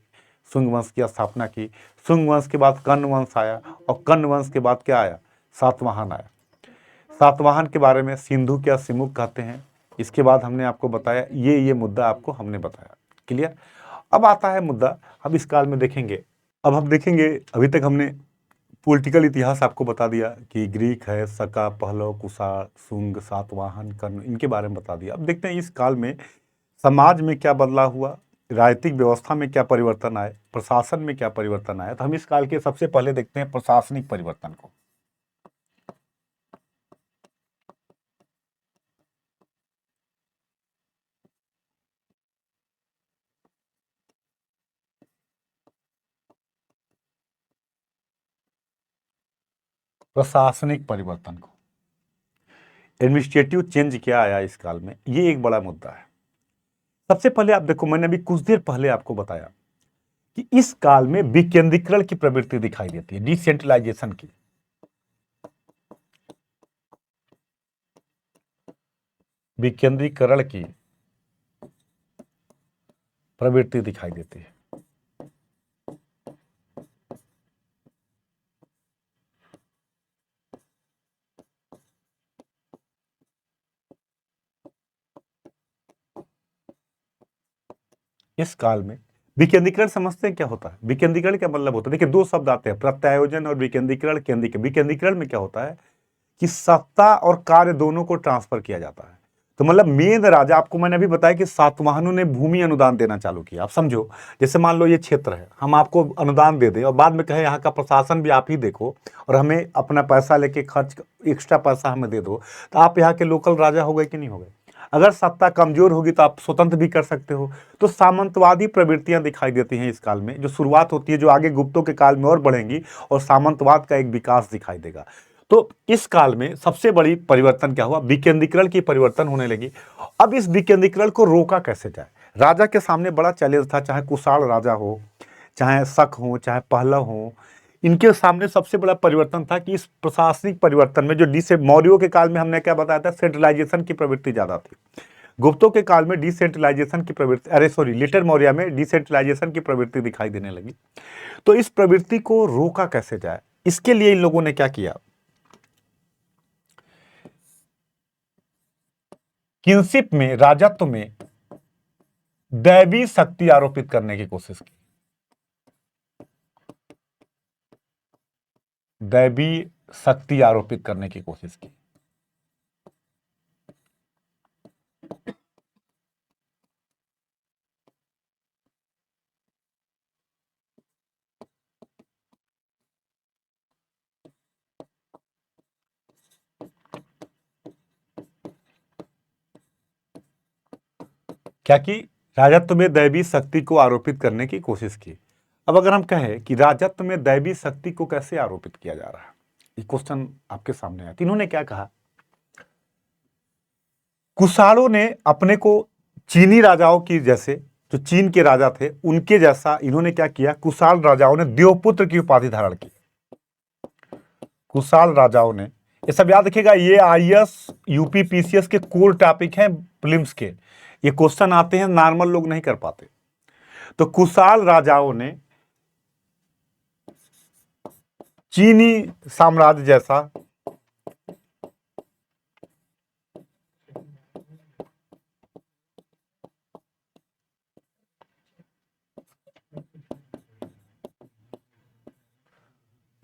शुंग वंश की स्थापना की। शुंग वंश के बाद कर्ण वंश आया और कर्ण वंश के बाद क्या आया, सातवाहन आया। सातवाहन के बारे में सिंधु क्या सिमुक कहते हैं। इसके बाद हमने आपको बताया, ये मुद्दा आपको हमने बताया। क्लियर। अब आता है मुद्दा, अब इस काल में देखेंगे। अब हम देखेंगे, अभी तक हमने पॉलिटिकल इतिहास आपको बता दिया कि ग्रीक है, शका, पहलव, कुषाण, शुंग, सातवाहन, कर्ण, इनके बारे में बता दिया। अब देखते हैं इस काल में समाज में क्या बदलाव हुआ, राजनीतिक व्यवस्था में क्या परिवर्तन आए, प्रशासन में क्या परिवर्तन आया। तो हम इस काल के सबसे पहले देखते हैं प्रशासनिक परिवर्तन को। प्रशासनिक परिवर्तन को, एडमिनिस्ट्रेटिव चेंज क्या आया इस काल में, ये एक बड़ा मुद्दा है। सबसे पहले आप देखो, मैंने अभी कुछ देर पहले आपको बताया कि इस काल में विकेंद्रीकरण की प्रवृत्ति दिखाई देती है, डिसेंट्रलाइजेशन की। विकेंद्रीकरण की प्रवृत्ति दिखाई देती है। इस काल में विकेंद्रीकरण समझते हैं क्या होता है। विकेंद्रीकरण का मतलब होता है, देखिए दो शब्द आते हैं, प्रत्यायोजन और विकेंद्रीकरण। विकेंद्रीकरण में क्या होता है कि सत्ता और कार्य दोनों को ट्रांसफर किया जाता है। तो मतलब मेन राजा, आपको मैंने अभी बताया कि सातवाहनों ने भूमि अनुदान देना चालू किया। आप समझो, जैसे मान लो ये क्षेत्र है, हम आपको अनुदान दे दें और बाद में कहें यहाँ का प्रशासन भी आप ही देखो और हमें अपना पैसा लेके खर्च, एक्स्ट्रा पैसा हमें दे दो, तो आप यहाँ के लोकल राजा हो गए कि नहीं हो गए। अगर सत्ता कमजोर होगी तो आप स्वतंत्र भी कर सकते हो। तो सामंतवादी प्रवृत्तियां दिखाई देती हैं इस काल में, जो शुरुआत होती है, जो आगे गुप्तों के काल में और बढ़ेंगी और सामंतवाद का एक विकास दिखाई देगा। तो इस काल में सबसे बड़ी परिवर्तन क्या हुआ, विकेंद्रीकरण की परिवर्तन होने लगी। अब इस विकेंद्रीकरण को रोका कैसे जाए। राजा के सामने बड़ा चैलेंज था, चाहे कुषाण राजा हो, चाहे शक हो, चाहे पहलव हो, इनके सामने सबसे बड़ा परिवर्तन था कि इस प्रशासनिक परिवर्तन में, जो डिसे मौर्यों के काल में हमने क्या बताया था, सेंट्रलाइजेशन की प्रवृत्ति ज्यादा थी। गुप्तों के काल में डिसेंट्रलाइजेशन की प्रवृत्ति, लेटर मौर्य में डिसेंट्रलाइजेशन की प्रवृत्ति दिखाई देने लगी। तो इस प्रवृत्ति को रोका कैसे जाए, इसके लिए इन लोगों ने क्या किया, किंगशिप में, राजत्व में दैवी शक्ति आरोपित करने की कोशिश की। दैवी शक्ति आरोपित करने की कोशिश की। क्या की, राजत्व में दैवी शक्ति को आरोपित करने की कोशिश की। अब अगर हम कहें कि राजत्व में दैवी शक्ति को कैसे आरोपित किया जा रहा है, ये क्वेश्चन आपके सामने आया। इन्होंने क्या कहा, कुषाणों ने अपने को चीनी राजाओं की जैसे, जो चीन के राजा थे उनके जैसा, इन्होंने क्या किया, कुषाण राजाओं ने देवपुत्र की उपाधि धारण की। कुषाण राजाओं ने, ये सब याद रखिएगा, ये आईएएस यूपी पीसीएस के कोर टॉपिक हैं प्रीलिम्स के। ये क्वेश्चन आते हैं, नॉर्मल लोग नहीं कर पाते। तो कुशाल राजाओं ने चीनी साम्राज्य जैसा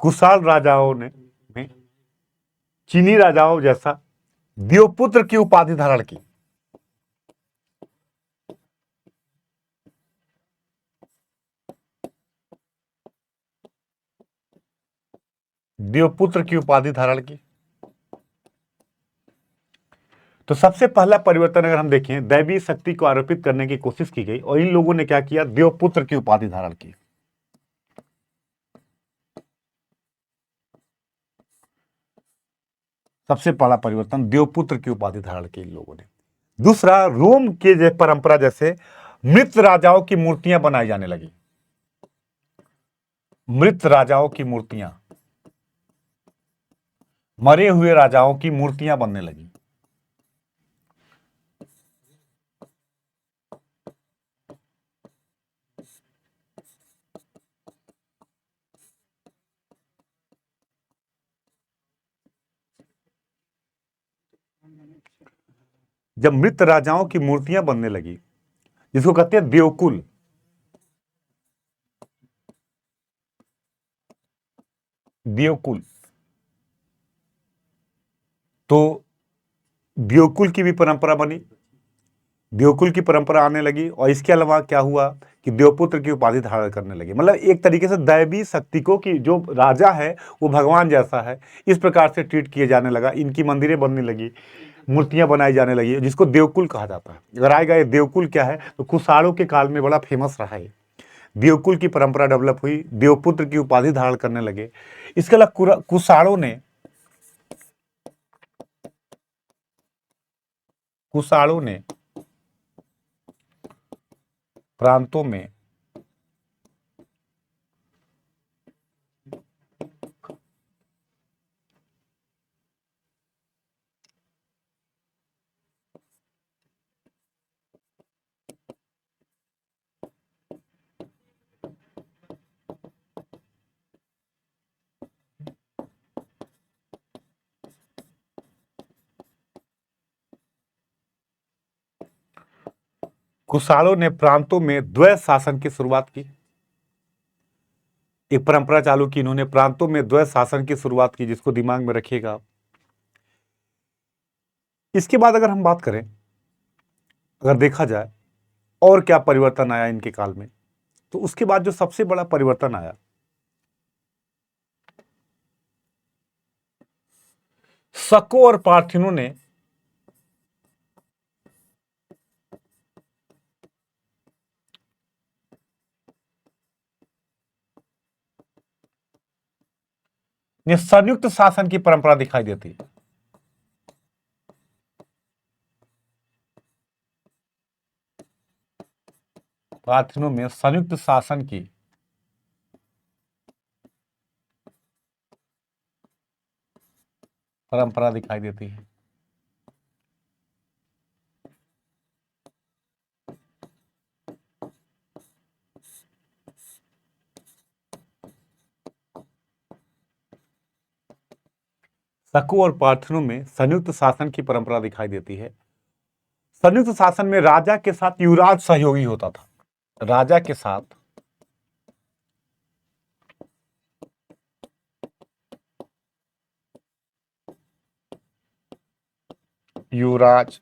कुशाल राजाओं ने चीनी राजाओं जैसा द्योपुत्र की उपाधि धारण की। द्योपुत्र की उपाधि धारण की। तो सबसे पहला परिवर्तन अगर हम देखें, दैवी शक्ति को आरोपित करने की कोशिश की गई और इन लोगों ने क्या किया, द्योपुत्र की उपाधि धारण की। सबसे पहला परिवर्तन, द्योपुत्र की उपाधि धारण की इन लोगों ने। दूसरा, रोम के परंपरा जैसे मृत राजाओं की मूर्तियां बनाई जाने लगी। मृत राजाओं की मूर्तियां, मरे हुए राजाओं की मूर्तियां बनने लगी। जब मृत राजाओं की मूर्तियां बनने लगी, जिसको कहते हैं देवकुल, देवकुल, तो देवकुल की भी परंपरा बनी, देवकुल की परंपरा आने लगी। और इसके अलावा क्या हुआ कि देवपुत्र की उपाधि धारण करने लगे। मतलब एक तरीके से दैवी शक्ति को, कि जो राजा है वो भगवान जैसा है, इस प्रकार से ट्रीट किए जाने लगा। इनकी मंदिरें बनने लगी, मूर्तियां बनाई जाने लगी, जिसको देवकुल कहा जाता है। अगर आएगा ये देवकुल क्या है, तो कुशालों के काल में बड़ा फेमस रहा है। देवकुल की परंपरा डेवलप हुई, देवपुत्र की उपाधि धारण करने लगे। इसके अलावा कुशालों ने प्रांतों में प्रांतों में द्वैत शासन की शुरुआत की। एक परंपरा चालू की इन्होंने, प्रांतों में द्वैत शासन की शुरुआत की, जिसको दिमाग में रखिएगा। इसके बाद अगर हम बात करें, अगर देखा जाए और क्या परिवर्तन आया इनके काल में, तो उसके बाद जो सबसे बड़ा परिवर्तन आया, शकों और पार्थिनों ने संयुक्त शासन की परंपरा दिखाई देती है। पार्थिनों में संयुक्त शासन की परंपरा दिखाई देती है। शकों और पार्थिनों में संयुक्त शासन की परंपरा दिखाई देती है। संयुक्त शासन में राजा के साथ युवराज सहयोगी होता था। राजा के साथ युवराज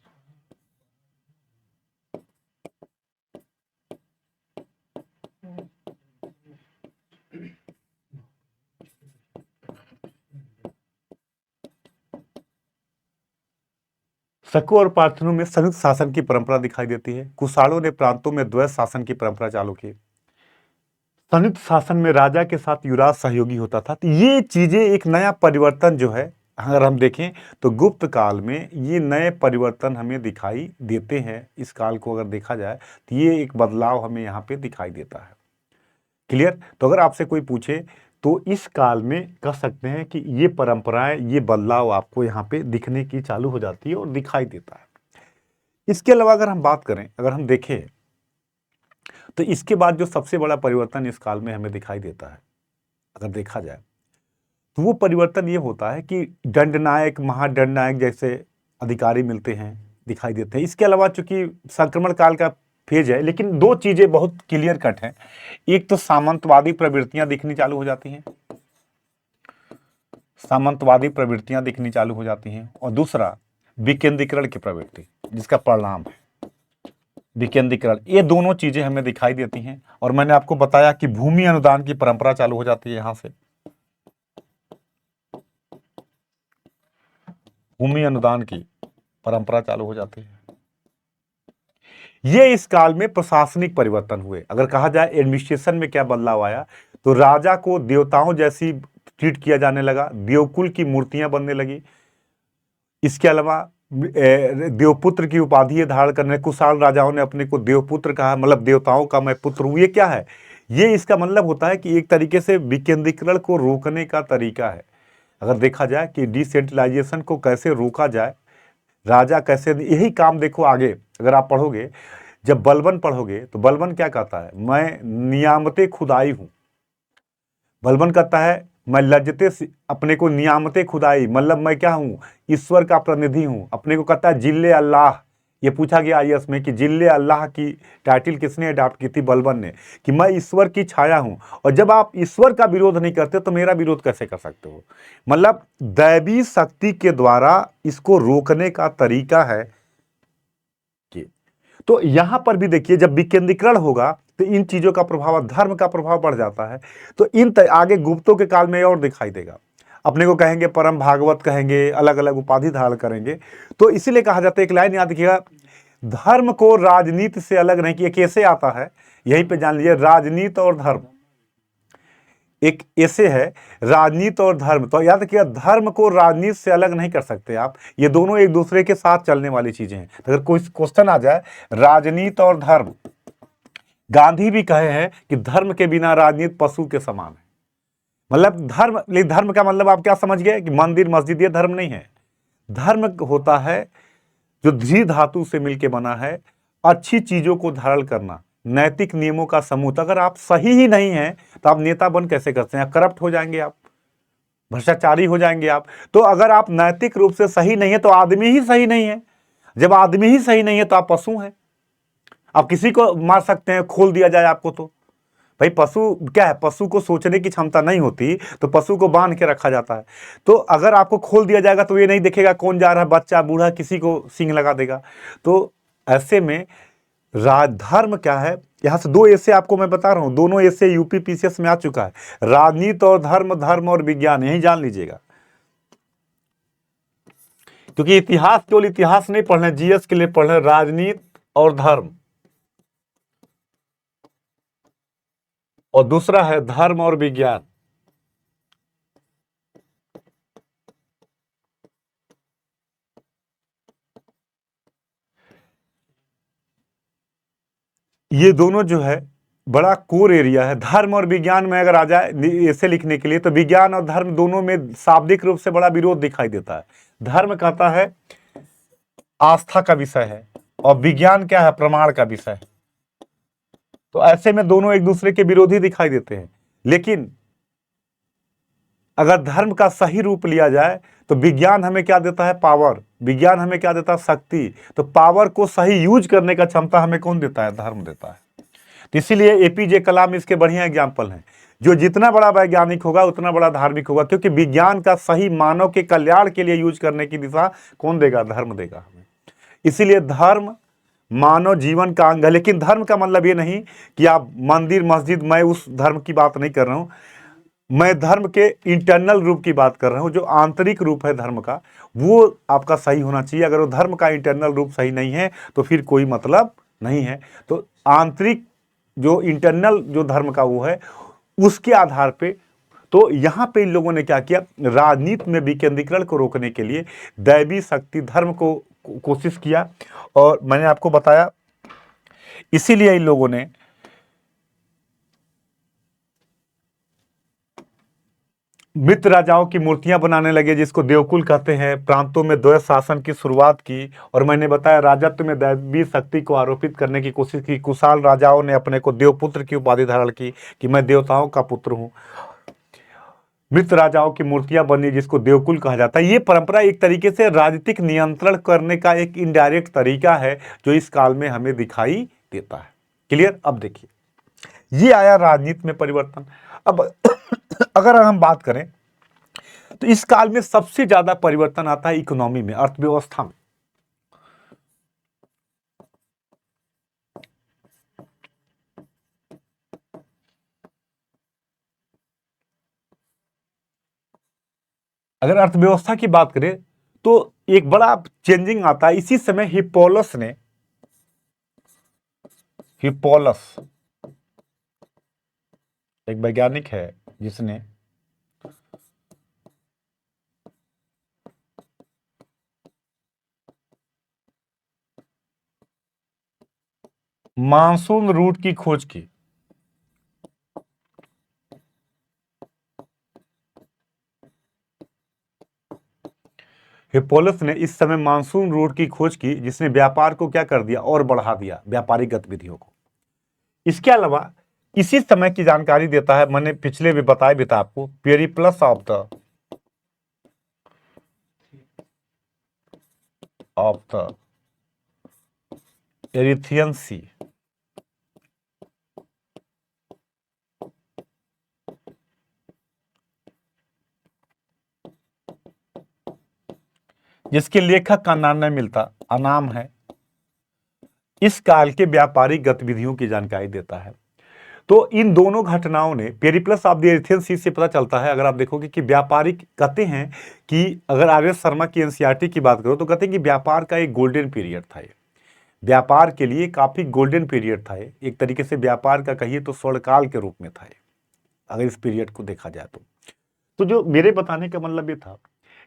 शकों और पार्थिनों में संयुक्त शासन की परंपरा दिखाई देती है। कुशालों ने प्रांतों में द्वैत शासन की परंपरा चालू की। संयुक्त शासन में राजा के साथ युवराज सहयोगी होता था। तो ये चीजें, एक नया परिवर्तन जो है, अगर हम देखें तो गुप्त काल में ये नए परिवर्तन हमें दिखाई देते हैं। इस काल को अगर देखा जाए तो ये एक बदलाव हमें यहाँ पे दिखाई देता है। क्लियर? तो अगर आपसे कोई पूछे तो इस काल में कह सकते हैं कि ये परंपराएं, ये बदलाव आपको यहाँ पे दिखने की चालू हो जाती है और दिखाई देता है। इसके अलावा अगर हम बात करें, अगर हम देखें, तो इसके बाद जो सबसे बड़ा परिवर्तन इस काल में हमें दिखाई देता है, अगर देखा जाए तो वो परिवर्तन ये होता है कि दंडनायक, महादंडनायक जैसे अधिकारी मिलते हैं, दिखाई देते हैं। इसके अलावा चूंकि संक्रमण काल का फेज है, लेकिन दो चीजें बहुत क्लियर कट हैं। एक तो सामंतवादी प्रवृत्तियां दिखनी चालू हो जाती हैं, सामंतवादी प्रवृत्तियां दिखनी चालू हो जाती हैं, और दूसरा विकेंद्रीकरण की प्रवृत्ति, जिसका परिणाम है विकेंद्रीकरण। ये दोनों चीजें हमें दिखाई देती हैं। और मैंने आपको बताया कि भूमि अनुदान की परंपरा चालू हो जाती है। यहां से भूमि अनुदान की परंपरा चालू हो जाती है। ये इस काल में प्रशासनिक परिवर्तन हुए। अगर कहा जाए एडमिनिस्ट्रेशन में क्या बदलाव आया, तो राजा को देवताओं जैसी ट्रीट किया जाने लगा, देवकुल की मूर्तियां बनने लगी। इसके अलावा देवपुत्र की उपाधि धारण करने, कुशाल राजाओं ने अपने को देवपुत्र कहा, मतलब देवताओं का मैं पुत्र हूं। ये क्या है? ये इसका मतलब होता है कि एक तरीके से विकेंद्रीकरण को रोकने का तरीका है। अगर देखा जाए कि डिसेंट्रलाइजेशन को कैसे रोका जाए, राजा कैसे, यही काम देखो आगे अगर आप पढ़ोगे, जब बलबन पढ़ोगे तो बलबन क्या कहता है, मैं नियामते खुदाई हूं। बलबन कहता है मैं लज्जते अपने को नियामते खुदाई, मतलब मैं क्या हूं, ईश्वर का प्रतिनिधि हूं। अपने को कहता है जिल्ले अल्लाह। ये पूछा गया आईएएस में कि जिल्ले अल्लाह की टाइटल किसने अडॉप्ट की थी? बलबन ने, कि मैं ईश्वर की छाया हूं। और जब आप ईश्वर का विरोध नहीं करते तो मेरा विरोध कैसे कर सकते हो? मतलब दैवी शक्ति के द्वारा इसको रोकने का तरीका है। तो यहां पर भी देखिए, जब विकेंद्रीकरण होगा तो इन चीजों का प्रभाव, धर्म का प्रभाव बढ़ जाता है। तो आगे गुप्तों के काल में और दिखाई देगा। अपने को कहेंगे परम भागवत, कहेंगे, अलग अलग उपाधि धारण करेंगे। तो इसीलिए कहा जाता है, एक लाइन याद रखिएगा, धर्म को राजनीति से अलग नहीं किया। कैसे आता है, यहीं पे जान लीजिए, राजनीति और धर्म, एक ऐसे है राजनीति और धर्म। तो याद रखिएगा, धर्म को राजनीति से अलग नहीं कर सकते आप, ये दोनों एक दूसरे के साथ चलने वाली चीजें हैं। अगर कोई क्वेश्चन आ जाए, राजनीति और धर्म, गांधी भी कहे हैं कि धर्म के बिना राजनीति पशु के समान है। मतलब धर्म का मतलब आप क्या समझ गए कि मंदिर मस्जिद ये धर्म नहीं है। धर्म होता है जो धी धातु से मिलकर बना है, अच्छी चीजों को धारण करना, नैतिक नियमों का समूह। तो अगर आप सही ही नहीं है तो आप नेता बन कैसे करते हैं? करप्ट हो जाएंगे आप, भ्रष्टाचारी हो जाएंगे आप। तो अगर आप नैतिक रूप से सही नहीं है तो आदमी ही सही नहीं है। जब आदमी ही सही नहीं है तो आप पशु हैं। आप किसी को मार सकते हैं, खोल दिया जाए आपको तो भाई, पशु क्या है, पशु को सोचने की क्षमता नहीं होती तो पशु को बांध के रखा जाता है। तो अगर आपको खोल दिया जाएगा तो ये नहीं देखेगा कौन जा रहा है, बच्चा बूढ़ा, किसी को सींग लगा देगा। तो ऐसे में धर्म क्या है, यहां से दो ऐसे आपको मैं बता रहा हूं, दोनों ऐसे यूपी पीसीएस में आ चुका है, राजनीति और धर्म, धर्म और विज्ञान, यही जान लीजिएगा। क्योंकि इतिहास केवल इतिहास नहीं पढ़ना, जीएस के लिए पढ़ना, राजनीति और धर्म, और दूसरा है धर्म और विज्ञान। ये दोनों जो है बड़ा कोर एरिया है। धर्म और विज्ञान में अगर आ जाए ऐसे लिखने के लिए, तो विज्ञान और धर्म दोनों में शाब्दिक रूप से बड़ा विरोध दिखाई देता है। धर्म कहता है आस्था का विषय है, और विज्ञान क्या है, प्रमाण का विषय है। तो ऐसे में दोनों एक दूसरे के विरोधी दिखाई देते हैं। लेकिन अगर धर्म का सही रूप लिया जाए तो विज्ञान हमें क्या देता है, पावर। विज्ञान हमें क्या देता है, शक्ति। तो पावर को सही यूज करने का क्षमता हमें कौन देता है, धर्म देता है। तो इसीलिए एपीजे कलाम इसके बढ़िया एग्जाम्पल हैं। जो जितना बड़ा वैज्ञानिक होगा उतना बड़ा धार्मिक होगा, क्योंकि विज्ञान का सही मानव के कल्याण के लिए यूज करने की दिशा कौन देगा, धर्म देगा हमें। इसीलिए धर्म मानव जीवन का अंग है। लेकिन धर्म का मतलब ये नहीं कि आप मंदिर मस्जिद, मैं उस धर्म की बात नहीं कर रहा हूं, मैं धर्म के इंटरनल रूप की बात कर रहा हूं। जो आंतरिक रूप है धर्म का, वो आपका सही होना चाहिए। अगर वो धर्म का इंटरनल रूप सही नहीं है तो फिर कोई मतलब नहीं है। तो आंतरिक जो इंटरनल जो धर्म का वो है, उसके आधार पे, तो यहां पे इन लोगों ने क्या किया, राजनीति में विकेंद्रीकरण को रोकने के लिए दैवी शक्ति धर्म को कोशिश किया। और मैंने आपको बताया, इसीलिए इन लोगों ने मित्र राजाओं की मूर्तियां बनाने लगे, जिसको देवकुल कहते हैं। प्रांतों में द्वैत शासन की शुरुआत की, और मैंने बताया राजत्व में दैवी शक्ति को आरोपित करने की कोशिश की। कुशाल राजाओं ने अपने को देवपुत्र की उपाधि धारण की कि मैं देवताओं का पुत्र हूं। मृत राजाओं की मूर्तियां बनी, जिसको देवकुल कहा जाता है। ये परंपरा एक तरीके से राजनीतिक नियंत्रण करने का एक इनडायरेक्ट तरीका है, जो इस काल में हमें दिखाई देता है। क्लियर? अब देखिए, ये आया राजनीति में परिवर्तन। अब अगर हम बात करें तो इस काल में सबसे ज्यादा परिवर्तन आता है इकोनॉमी में, अर्थव्यवस्था में। अगर अर्थव्यवस्था की बात करें तो एक बड़ा चेंजिंग आता है इसी समय। हिप्पोलस एक वैज्ञानिक है जिसने मानसून रूट की खोज की। हिप्पोलस ने इस समय मानसून रूट की खोज की, जिसने व्यापार को क्या कर दिया, और बढ़ा दिया, व्यापारिक गतिविधियों को। इसके अलावा इसी समय की जानकारी देता है, मैंने पिछले भी बताया भी था आपको, पेरिप्लस ऑफ द एरिथियन सी। जिसके लेखक का नाम नहीं मिलता, अनाम है। इस काल के व्यापारिक गतिविधियों की जानकारी देता है। तो इन दोनों घटनाओं ने, पेरिप्लस ऑफ द एरिथियन सी से पता चलता है, अगर आप देखोगे कि व्यापारिक, कहते हैं कि अगर आर एस शर्मा की एनसीईआरटी की बात करो तो कहते हैं कि व्यापार का एक गोल्डन पीरियड था। ये व्यापार के लिए काफी गोल्डन पीरियड था। एक तरीके से व्यापार का कहिए तो स्वर्णकाल के रूप में था ये, अगर इस पीरियड को देखा जाए तो जो मेरे बताने का मतलब ये था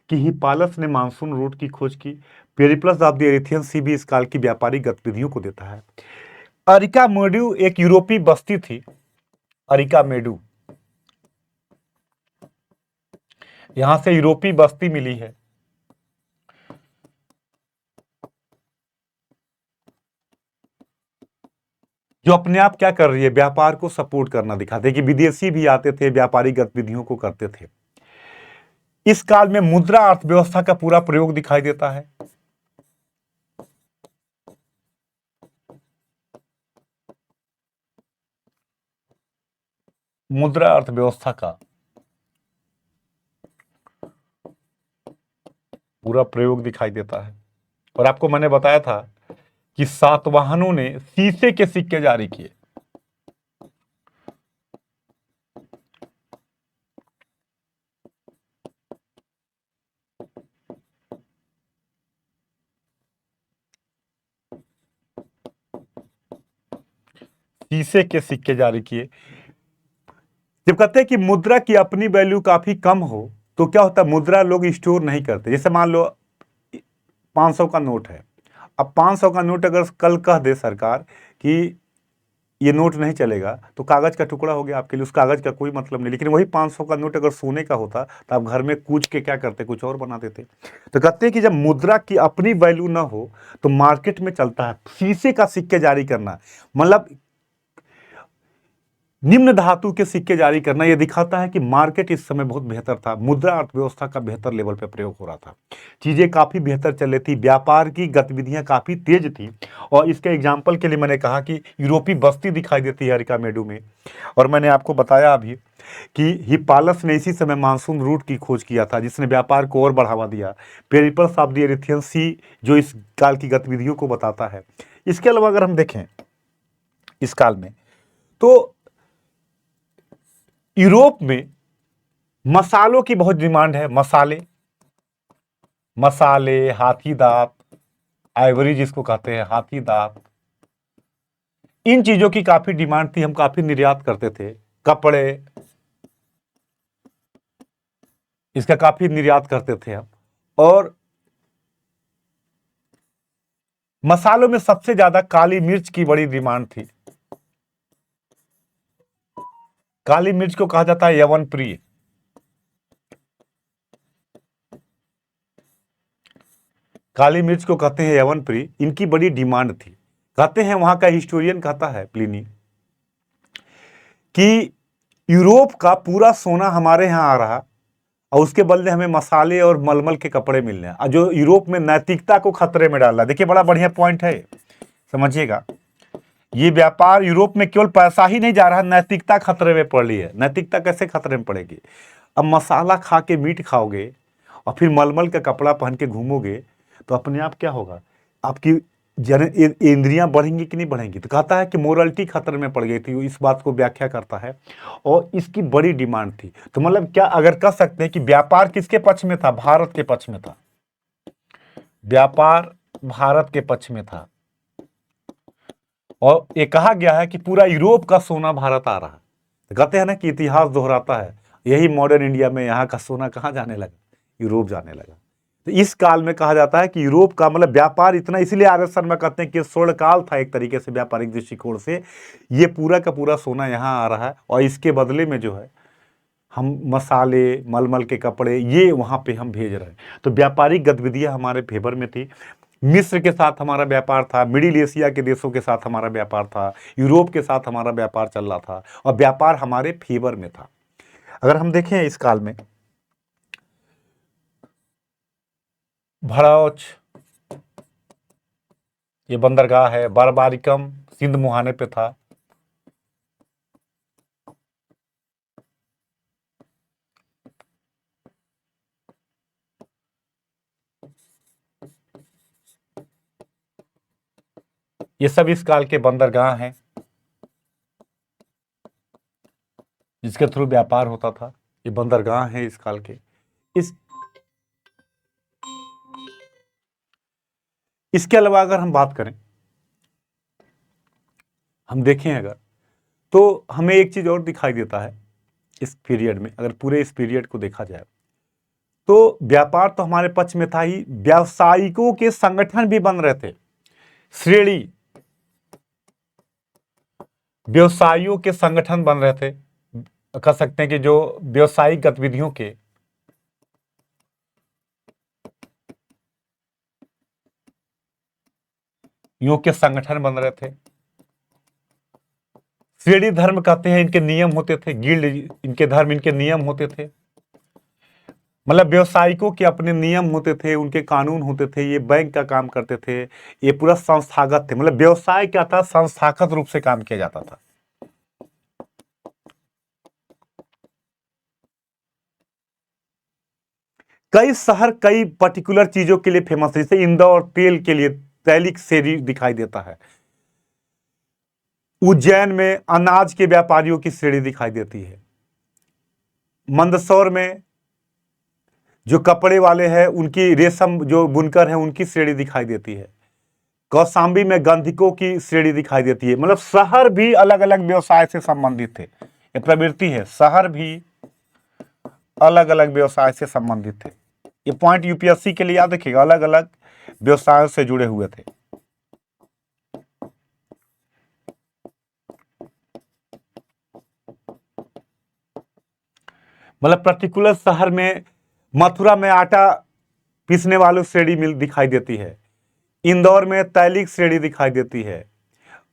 कि हिप्पालस ने मानसून रूट की खोज की। पेरिप्लस ऑफ द एरिथियन सी भी इस काल की व्यापारिक गतिविधियों को देता है। अरिका मेडू एक यूरोपीय बस्ती थी। अरिका मेडू, यहां से यूरोपीय बस्ती मिली है, जो अपने आप क्या कर रही है, व्यापार को सपोर्ट करना दिखाते हैं कि विदेशी भी आते थे, व्यापारिक गतिविधियों को करते थे। इस काल में मुद्रा अर्थव्यवस्था का पूरा प्रयोग दिखाई देता है। मुद्रा अर्थव्यवस्था का पूरा प्रयोग दिखाई देता है। और आपको मैंने बताया था कि सातवाहनों ने शीशे के सिक्के जारी किए। शीशे के सिक्के जारी किए। जब कहते हैं कि मुद्रा की अपनी वैल्यू काफी कम हो तो क्या होता है, मुद्रा लोग स्टोर नहीं करते। जैसे मान लो 500 का नोट है, अब 500 का नोट अगर कल कह दे सरकार कि ये नोट नहीं चलेगा, तो कागज का टुकड़ा हो गया आपके लिए, उस कागज का कोई मतलब नहीं। लेकिन वही 500 का नोट अगर सोने का होता तो आप घर में कूच के क्या करते, कुछ और बना देते। तो कहते हैं कि जब मुद्रा की अपनी वैल्यू ना हो तो मार्केट में चलता है शीशे का सिक्के जारी करना, मतलब निम्न धातु के सिक्के जारी करना। यह दिखाता है कि मार्केट इस समय बहुत बेहतर था, मुद्रा अर्थव्यवस्था का बेहतर लेवल पर प्रयोग हो रहा था, चीजें काफी बेहतर चल रही थी, व्यापार की गतिविधियां काफी तेज थी। और इसके एग्जाम्पल के लिए मैंने कहा कि यूरोपीय बस्ती दिखाई देती है अरिका मेडू में। और मैंने आपको बताया अभी कि हिप्पालस ने इसी समय मानसून रूट की खोज किया था, जिसने व्यापार को और बढ़ावा दिया। पेरिप्लस ऑफ द एरिथियन सी जो इस काल की गतिविधियों को बताता है। इसके अलावा अगर हम देखें इस काल में तो यूरोप में मसालों की बहुत डिमांड है। मसाले, मसाले, हाथी दांत, आइवरी जिसको कहते हैं, हाथी दांत, इन चीजों की काफी डिमांड थी, हम काफी निर्यात करते थे। कपड़े, इसका काफी निर्यात करते थे हम। और मसालों में सबसे ज्यादा काली मिर्च की बड़ी डिमांड थी। काली मिर्च को कहा जाता है यवन प्रिय। काली मिर्च को कहते हैं यवनप्री, इनकी बड़ी डिमांड थी। कहते हैं वहां का हिस्टोरियन कहता है प्लिनी कि यूरोप का पूरा सोना हमारे यहाँ आ रहा और उसके बदले हमें मसाले और मलमल के कपड़े मिल रहे हैं, जो यूरोप में नैतिकता को खतरे में डाल रहा है। देखिए बड़ा बढ़िया पॉइंट है, समझिएगा। ये व्यापार यूरोप में केवल पैसा ही नहीं जा रहा, नैतिकता खतरे में पड़ रही है। नैतिकता कैसे खतरे में पड़ेगी? अब मसाला खा के मीट खाओगे और फिर मलमल का कपड़ा पहन के घूमोगे तो अपने आप क्या होगा? आपकी इंद्रियां बढ़ेंगी कि नहीं बढ़ेंगी? तो कहता है कि मोरलिटी खतरे में पड़ गई थी, इस बात को व्याख्या करता है। और इसकी बड़ी डिमांड थी। तो मतलब क्या अगर कह सकते हैं कि व्यापार किसके पक्ष में था? भारत के पक्ष में था। व्यापार भारत के पक्ष में था और ये कहा गया है कि पूरा यूरोप का सोना भारत आ रहा है। तो कहते हैं ना कि इतिहास दोहराता है। यही मॉडर्न इंडिया में यहाँ का सोना कहाँ जाने लगा? यूरोप जाने लगा। तो इस काल में कहा जाता है कि यूरोप का मतलब व्यापार इतना, इसलिए आर एस शर्मा कहते हैं कि स्वर्ण काल था एक तरीके से व्यापारिक दृष्टिकोण से। ये पूरा का पूरा सोना यहाँ आ रहा है और इसके बदले में जो है हम मसाले मलमल के कपड़े ये वहाँ पे हम भेज रहे हैं। तो व्यापारिक गतिविधियाँ हमारे फेवर में थी। मिस्र के साथ हमारा व्यापार था, मिडिल एशिया के देशों के साथ हमारा व्यापार था, यूरोप के साथ हमारा व्यापार चल रहा था और व्यापार हमारे फेवर में था। अगर हम देखें इस काल में भड़ौच, ये बंदरगाह है, बारबारिकम सिंध मुहाने पे था। ये सब इस काल के बंदरगाह हैं जिसके थ्रू व्यापार होता था। ये बंदरगाह हैं इस काल के। इसके अलावा अगर हम बात करें, हम देखें अगर, तो हमें एक चीज और दिखाई देता है इस पीरियड में। अगर पूरे इस पीरियड को देखा जाए तो व्यापार तो हमारे पक्ष में था ही, व्यावसायिकों के संगठन भी बन रहे थे। श्रेणी व्यवसायियों के संगठन बन रहे थे, कह सकते हैं कि जो व्यवसायिक गतिविधियों के संगठन बन रहे थे। श्रेणी धर्म कहते हैं, इनके नियम होते थे, गिल्ड इनके धर्म, इनके नियम होते थे। मतलब व्यवसायिकों के अपने नियम होते थे, उनके कानून होते थे, ये बैंक का काम करते थे, ये पूरा संस्थागत थे। मतलब व्यवसाय क्या था? संस्थागत रूप से काम किया जाता था। कई शहर कई पर्टिकुलर चीजों के लिए फेमस है, जैसे इंदौर तेल के लिए तैलिक शेरी दिखाई देता है। उज्जैन में अनाज के व्यापारियों की श्रेणी दिखाई देती है। मंदसौर में जो कपड़े वाले हैं उनकी, रेशम जो बुनकर हैं उनकी श्रेणी दिखाई देती है। कौशाम्बी में गंधिकों की श्रेणी दिखाई देती है। मतलब शहर भी अलग अलग व्यवसाय से संबंधित थे। ये प्रवृत्ति है, शहर भी अलग अलग व्यवसाय से संबंधित थे। ये पॉइंट यूपीएससी के लिए याद रखिएगा, अलग अलग व्यवसायों से जुड़े हुए थे। मतलब पर्टिकुलर शहर में मथुरा में आटा पीसने वालों श्रेणी मिल दिखाई देती है, इंदौर में तैलिक श्रेणी दिखाई देती है,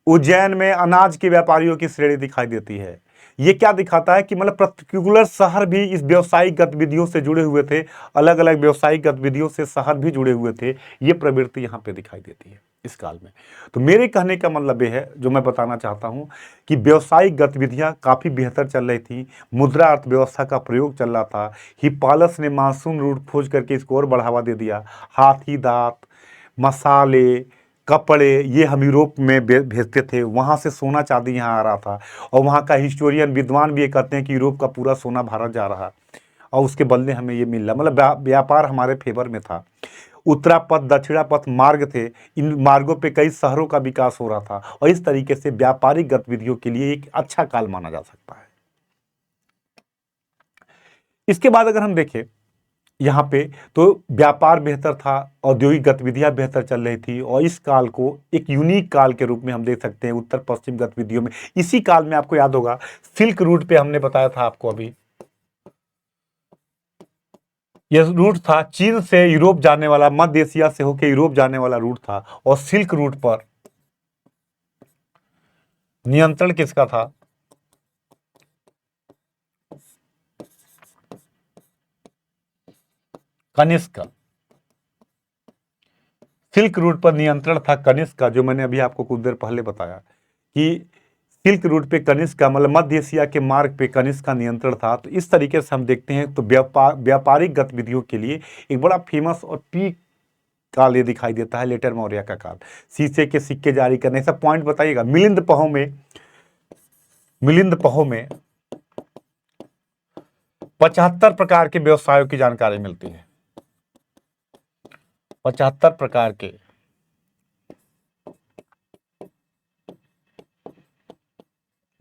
उज्जैन में अनाज के व्यापारियों की श्रेणी दिखाई देती है। ये क्या दिखाता है कि मतलब पर्टिकुलर शहर भी इस व्यवसायिक गतिविधियों से जुड़े हुए थे, अलग अलग व्यवसायिक गतिविधियों से शहर भी जुड़े हुए थे। ये प्रवृत्ति यहाँ पे दिखाई देती है इस काल में। तो मेरे कहने का मतलब ये है, जो मैं बताना चाहता हूँ कि व्यवसायिक गतिविधियाँ काफ़ी बेहतर चल रही थी, मुद्रा अर्थव्यवस्था का प्रयोग चल रहा था। हिप्पालस ने मानसून रूट खोज करके इसको और बढ़ावा दे दिया। हाथी दांत, मसाले, कपड़े ये हम यूरोप में भेजते थे, वहाँ से सोना चांदी यहाँ आ रहा था। और वहाँ का हिस्टोरियन विद्वान भी ये कहते हैं कि यूरोप का पूरा सोना भारत जा रहा और उसके बदले हमें ये मिल रहा। मतलब व्यापार हमारे फेवर में था। उत्तरापथ दक्षिणापथ मार्ग थे, इन मार्गों पे कई शहरों का विकास हो रहा था और इस तरीके से व्यापारिक गतिविधियों के लिए एक अच्छा काल माना जा सकता है। इसके बाद अगर हम देखें यहाँ पे, तो व्यापार बेहतर था, औद्योगिक गतिविधियां बेहतर चल रही थी और इस काल को एक यूनिक काल के रूप में हम देख सकते हैं उत्तर पश्चिम गतिविधियों में। इसी काल में आपको याद होगा सिल्क रूट पे हमने बताया था आपको अभी, यह रूट था चीन से यूरोप जाने वाला, मध्य एशिया से होकर यूरोप जाने वाला रूट था। और सिल्क रूट पर नियंत्रण किसका था? कनिष्क का। सिल्क रूट पर नियंत्रण था कनिष्क का, जो मैंने अभी आपको कुछ देर पहले बताया कि सिल्क रूट पे कनिष्क का, मतलब मध्य एशिया के मार्ग पे कनिष्क का नियंत्रण था। तो इस तरीके से हम देखते हैं तो व्यापारिक गतिविधियों के लिए एक बड़ा फेमस और पीक काल ये दिखाई देता है, लेटर मौर्य का काल। शीशे के सिक्के जारी करने, सब पॉइंट बताइएगा। मिलिंद पहो में 75 प्रकार के व्यवसायों की जानकारी मिलती है। 75 प्रकार के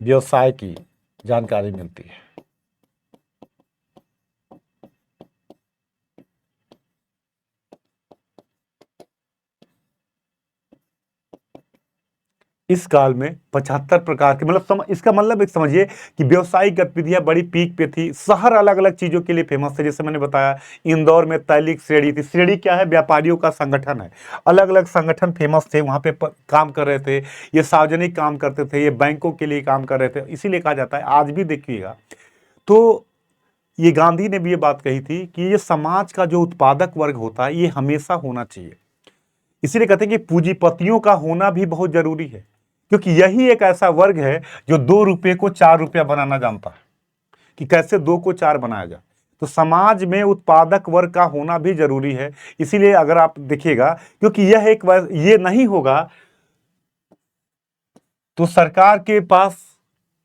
व्यवसाय की जानकारी मिलती है। इस काल में 75 प्रकार के, मतलब इसका मतलब एक समझिए कि व्यवसायिक गतिविधियां बड़ी पीक पे थी। शहर अलग अलग चीजों के लिए फेमस थे, जैसे मैंने बताया इंदौर में तैलिक श्रेणी थी। श्रेणी क्या है? व्यापारियों का संगठन है। अलग अलग संगठन फेमस थे, वहां पे काम कर रहे थे। ये सार्वजनिक काम करते थे, ये बैंकों के लिए काम कर रहे थे, इसीलिए कहा जाता है। आज भी देखिएगा तो ये गांधी ने भी ये बात कही थी कि ये समाज का जो उत्पादक वर्ग होता है ये हमेशा होना चाहिए। इसीलिए कहते हैं कि पूंजीपतियों का होना भी बहुत जरूरी है, क्योंकि यही एक ऐसा वर्ग है जो 2 रुपए को 4 रुपया बनाना जानता है, कि कैसे 2 को 4 बनाया जाए। तो समाज में उत्पादक वर्ग का होना भी जरूरी है। इसीलिए अगर आप देखिएगा, क्योंकि यह ये नहीं होगा तो सरकार के पास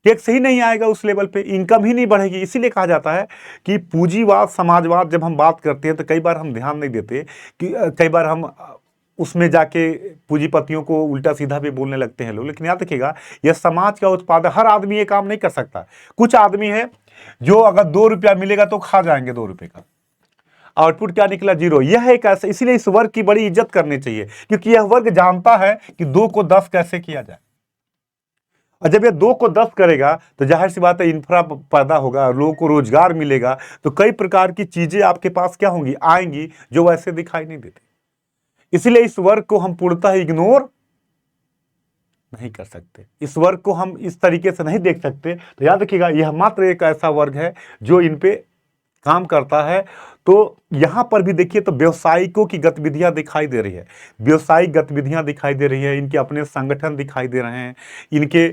टैक्स ही नहीं आएगा, उस लेवल पे इनकम ही नहीं बढ़ेगी। इसीलिए कहा जाता है कि पूंजीवाद समाजवाद जब हम बात करते हैं तो कई बार हम ध्यान नहीं देते कि कई बार हम उसमें जाके पूंजीपतियों को उल्टा सीधा भी बोलने लगते हैं लोग। लेकिन याद रखिएगा, यह समाज का उत्पादक, हर आदमी ये काम नहीं कर सकता। कुछ आदमी है जो अगर 2 रुपया मिलेगा तो खा जाएंगे 2 रुपए का, आउटपुट क्या निकला? 0। यह एक ऐसा, इसलिए इस वर्ग की बड़ी इज्जत करनी चाहिए, क्योंकि यह वर्ग जानता है कि 2 को 10 कैसे किया जाए। और जब ये 2 को 10 करेगा तो जाहिर सी बात है इंफ्रा पैदा होगा, लोगों को रोजगार मिलेगा, तो कई प्रकार की चीजें आपके पास क्या होंगी, आएंगी, जो वैसे दिखाई नहीं देती। इसलिए इस वर्ग को हम पूर्णतः इग्नोर नहीं कर सकते, इस वर्ग को हम इस तरीके से नहीं देख सकते। तो याद रखिएगा, यह मात्र एक ऐसा वर्ग है जो इन पे काम करता है। तो यहां पर भी देखिए तो व्यवसायिकों की गतिविधियां दिखाई दे रही है, व्यवसायिक गतिविधियां दिखाई दे रही है, इनके अपने संगठन दिखाई दे रहे हैं, इनके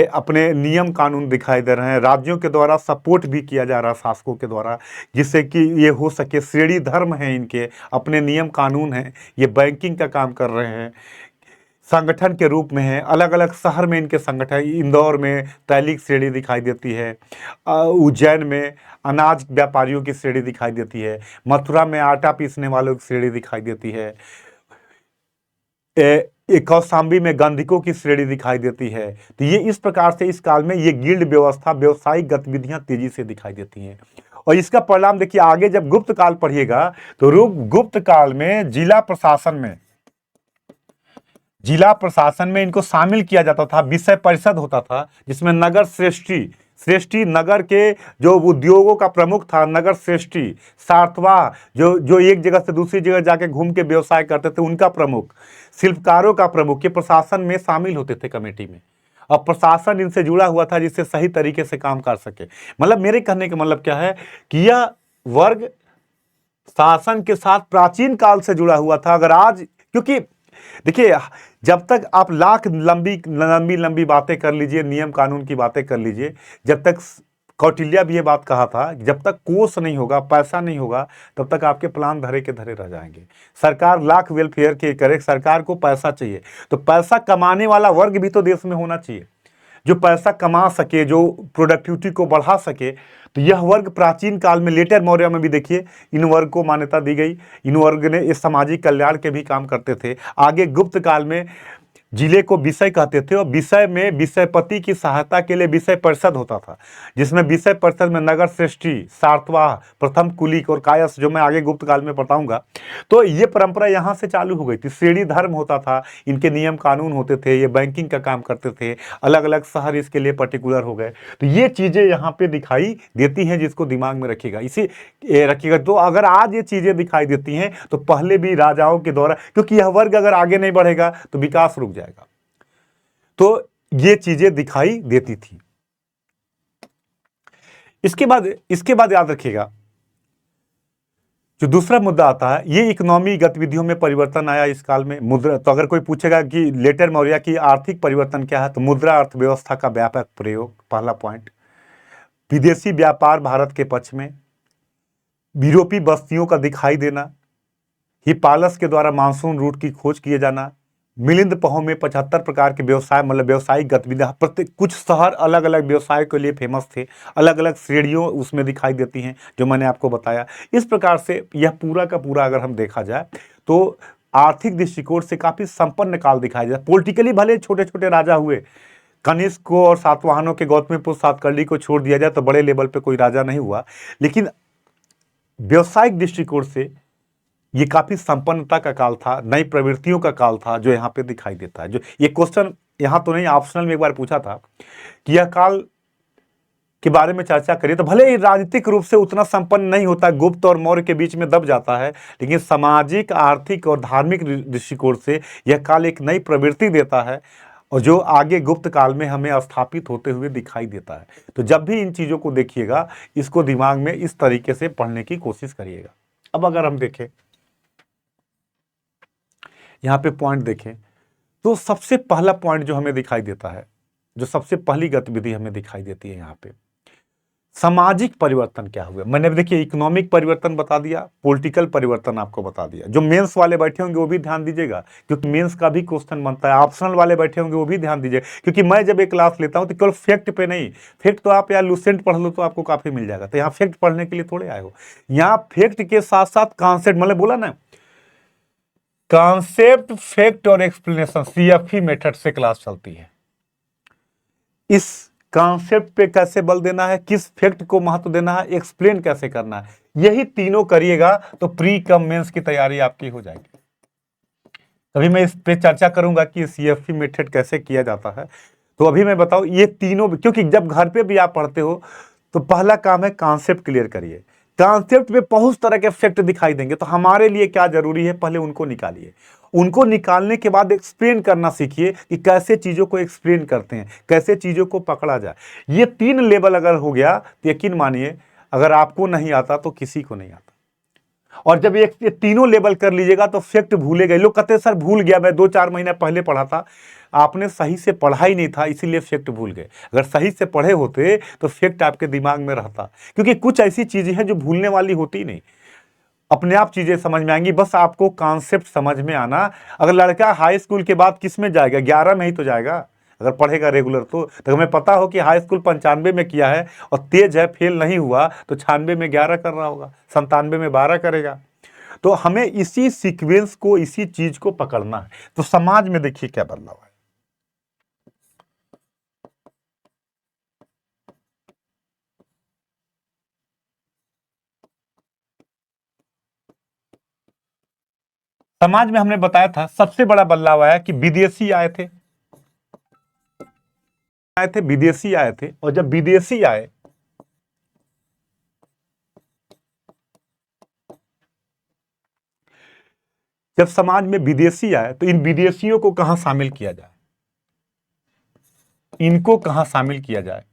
अपने नियम कानून दिखाई दे रहे हैं। राज्यों के द्वारा सपोर्ट भी किया जा रहा है, शासकों के द्वारा, जिससे कि ये हो सके। श्रेणी धर्म है, इनके अपने नियम कानून हैं, ये बैंकिंग का काम कर रहे हैं, संगठन के रूप में है। अलग अलग शहर में इनके संगठन, इंदौर में तैलिक श्रेणी दिखाई देती है, उज्जैन में अनाज व्यापारियों की श्रेणी दिखाई देती है, मथुरा में आटा पीसने वालों की श्रेणी दिखाई देती है, कौशाम्बी में गंधकों की श्रेणी दिखाई देती है। तो ये इस प्रकार से इस काल में ये गिल्ड व्यवस्था, व्यवसायिक गतिविधियां तेजी से दिखाई देती हैं। और इसका परिणाम देखिए, आगे जब गुप्त काल पढ़िएगा तो गुप्त काल में जिला प्रशासन में इनको शामिल किया जाता था। विषय परिषद होता था, जिसमें नगर श्रेष्ठी नगर के जो उद्योगों का प्रमुख था, नगर श्रेष्ठी, सार्थवा जो एक जगह से दूसरी जगह जाके घूम के व्यवसाय करते थे, उनका प्रमुख, शिल्पकारों का प्रमुख, ये प्रशासन में शामिल होते थे कमेटी में। और प्रशासन इनसे जुड़ा हुआ था, जिससे सही तरीके से काम कर सके। मतलब मेरे कहने का मतलब क्या है कि यह वर्ग शासन के साथ प्राचीन काल से जुड़ा हुआ था। अगर आज, क्योंकि देखिए, जब तक आप लाख लंबी लंबी लंबी बातें कर लीजिए, नियम कानून की बातें कर लीजिए, जब तक कौटिल्य भी ये बात कहा था, जब तक कोष नहीं होगा, पैसा नहीं होगा, तब तक आपके प्लान धरे के धरे रह जाएंगे। सरकार लाख वेलफेयर के करे, सरकार को पैसा चाहिए, तो पैसा कमाने वाला वर्ग भी तो देश में होना चाहिए, जो पैसा कमा सके, जो प्रोडक्टिविटी को बढ़ा सके। तो यह वर्ग प्राचीन काल में, लेटर मौर्य में भी देखिए, इन वर्ग को मान्यता दी गई। इन वर्ग ने इस सामाजिक कल्याण के भी काम करते थे। आगे गुप्त काल में जिले को विषय कहते थे और विषय में विषयपति की सहायता के लिए विषय परिषद होता था, जिसमें विषय परिषद में नगर श्रेष्ठी, सातवाह, प्रथम कुलिक और कायस्थ, जो मैं आगे गुप्त काल में बताऊंगा। तो ये परंपरा यहाँ से चालू हो गई थी। श्रेणी धर्म होता था, इनके नियम कानून होते थे, ये बैंकिंग का काम करते थे, अलग अलग शहर इसके लिए पर्टिकुलर हो गए। तो ये चीजें यहाँ पे दिखाई देती हैं, जिसको दिमाग में रखिएगा, इसी रखिएगा। तो अगर आज ये चीजें दिखाई देती हैं तो पहले भी राजाओं के द्वारा, क्योंकि यह वर्ग अगर आगे नहीं बढ़ेगा तो विकास रुक जाएगा, तो ये चीजें दिखाई देती थी। इसके बाद याद रखिएगा, जो दूसरा मुद्दा आता है, ये इकोनॉमी गतिविधियों में परिवर्तन आया इस काल में। मुद्रा, तो अगर कोई पूछेगा कि लेटर मौर्य की आर्थिक परिवर्तन क्या है, तो मुद्रा अर्थव्यवस्था का व्यापक प्रयोग, पहला पॉइंट। विदेशी व्यापार भारत के पक्ष में, यूरोपीय बस्तियों का दिखाई देना, हिपालस के द्वारा मानसून रूट की खोज किए जाना, मिलिंद पहो में 75 प्रकार के व्यवसाय, मतलब व्यावसायिक गतिविधियां, प्रत्येक कुछ शहर अलग अलग व्यवसाय के लिए फेमस थे, अलग अलग श्रेणियों उसमें दिखाई देती हैं, जो मैंने आपको बताया। इस प्रकार से यह पूरा का पूरा अगर हम देखा जाए तो आर्थिक दृष्टिकोण से काफी संपन्न काल दिखाया जाए। पॉलिटिकली भले छोटे छोटे राजा हुए, कनिष्क को और सातवाहनों के गौतमीपुत्र सातकर्णी को छोड़ दिया जाए तो बड़े लेवल पे कोई राजा नहीं हुआ, लेकिन व्यवसायिक दृष्टिकोण से ये काफी संपन्नता का काल था, नई प्रवृत्तियों का काल था, जो यहाँ पे दिखाई देता है। जो ये क्वेश्चन यहाँ तो नहीं, ऑप्शनल में एक बार पूछा था कि यह काल के बारे में चर्चा करिए, तो भले ही राजनीतिक रूप से उतना संपन्न नहीं होता, गुप्त और मौर्य के बीच में दब जाता है, लेकिन सामाजिक, आर्थिक और धार्मिक दृष्टिकोण से यह काल एक नई प्रवृत्ति देता है, और जो आगे गुप्त काल में हमें स्थापित होते हुए दिखाई देता है। तो जब भी इन चीजों को देखिएगा, इसको दिमाग में इस तरीके से पढ़ने की कोशिश करिएगा। अब अगर हम देखें, यहाँ पे पॉइंट देखें, तो सबसे पहला पॉइंट जो हमें दिखाई देता है, जो सबसे पहली गतिविधि हमें दिखाई देती है यहाँ पे, सामाजिक परिवर्तन क्या हुआ। मैंने देखिए इकोनॉमिक परिवर्तन बता दिया, पॉलिटिकल परिवर्तन आपको बता दिया। जो मेंस वाले बैठे होंगे वो भी ध्यान दीजिएगा, क्योंकि मेंस का भी क्वेश्चन बनता है। ऑप्शनल वाले बैठे होंगे वो भी ध्यान दीजिए, क्योंकि मैं जब एक क्लास लेता हूं तो केवल फैक्ट पे नहीं, फैक्ट तो आप यार लूसेंट पढ़ लो तो आपको काफी मिल जाएगा, तो यहाँ फैक्ट पढ़ने के लिए थोड़े आए हो। यहाँ फैक्ट के साथ साथ कॉन्सेप्ट, मतलब बोला ना, कॉन्सेप्ट, फैक्ट और एक्सप्लेनेशन, सीएफई मेथड से क्लास चलती है। इस कॉन्सेप्ट पे कैसे बल देना है, किस फैक्ट को महत्व देना है, एक्सप्लेन कैसे करना है, यही तीनों करिएगा तो प्री कम मेंस की तैयारी आपकी हो जाएगी। तभी मैं इस पे चर्चा करूंगा कि सीएफई मेथड कैसे किया जाता है। तो अभी मैं बताऊं ये तीनों, क्योंकि जब घर पे भी आप पढ़ते हो तो पहला काम है कॉन्सेप्ट क्लियर करिए। कॉन्सेप्ट में बहुत तरह के फैक्ट दिखाई देंगे, तो हमारे लिए क्या जरूरी है, पहले उनको निकालिए। उनको निकालने के बाद एक्सप्लेन करना सीखिए कि कैसे चीजों को एक्सप्लेन करते हैं, कैसे चीजों को पकड़ा जाए। ये 3 लेवल अगर हो गया तो यकीन मानिए, अगर आपको नहीं आता तो किसी को नहीं आता। और जब ये तीनों लेवल कर लीजिएगा तो फैक्ट भूलेगा। लोग कहते हैं सर भूल गया, मैं 2-4 महीना पहले पढ़ा था। आपने सही से पढ़ा ही नहीं था, इसीलिए फैक्ट भूल गए। अगर सही से पढ़े होते तो फैक्ट आपके दिमाग में रहता, क्योंकि कुछ ऐसी चीजें हैं जो भूलने वाली होती नहीं, अपने आप चीजें समझ में आएंगी, बस आपको कॉन्सेप्ट समझ में आना। अगर लड़का हाई स्कूल के बाद किस में जाएगा, 11 में ही तो जाएगा अगर पढ़ेगा रेगुलर। तो हमें पता हो कि हाई स्कूल 95 में किया है और तेज है, फेल नहीं हुआ, तो 96 में 11 कर रहा होगा, 97 में 12 करेगा। तो हमें इसी सीक्वेंस को, इसी चीज को पकड़ना है। तो समाज में देखिए क्या बदलाव है। समाज में हमने बताया था सबसे बड़ा बदलाव आया कि विदेशी आए थे, विदेशी आए थे। और जब विदेशी आए, जब समाज में विदेशी आए तो इन विदेशियों को कहां शामिल किया जाए, इनको कहां शामिल किया जाए।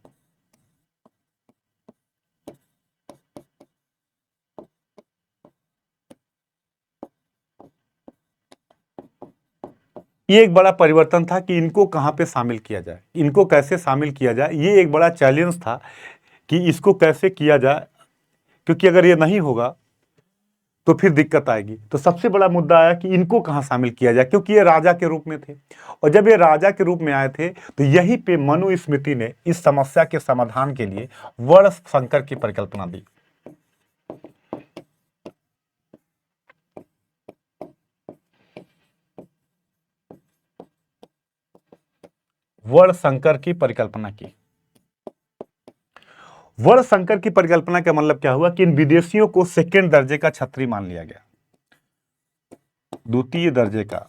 ये एक बड़ा परिवर्तन था कि इनको कहां पे शामिल किया जाए, इनको कैसे शामिल किया जाए। ये एक बड़ा चैलेंज था कि इसको कैसे किया जाए, क्योंकि अगर ये नहीं होगा तो फिर दिक्कत आएगी। तो सबसे बड़ा मुद्दा आया कि इनको कहां शामिल किया जाए, क्योंकि ये राजा के रूप में थे। और जब ये राजा के रूप में आए थे तो यहीं पे मनुस्मृति ने इस समस्या के समाधान के लिए वर्ण संकर की परिकल्पना दी। वर्ण संकर की परिकल्पना की। वर्ण संकर की परिकल्पना का मतलब क्या हुआ कि इन विदेशियों को सेकेंड दर्जे का छत्री मान लिया गया, द्वितीय दर्जे का।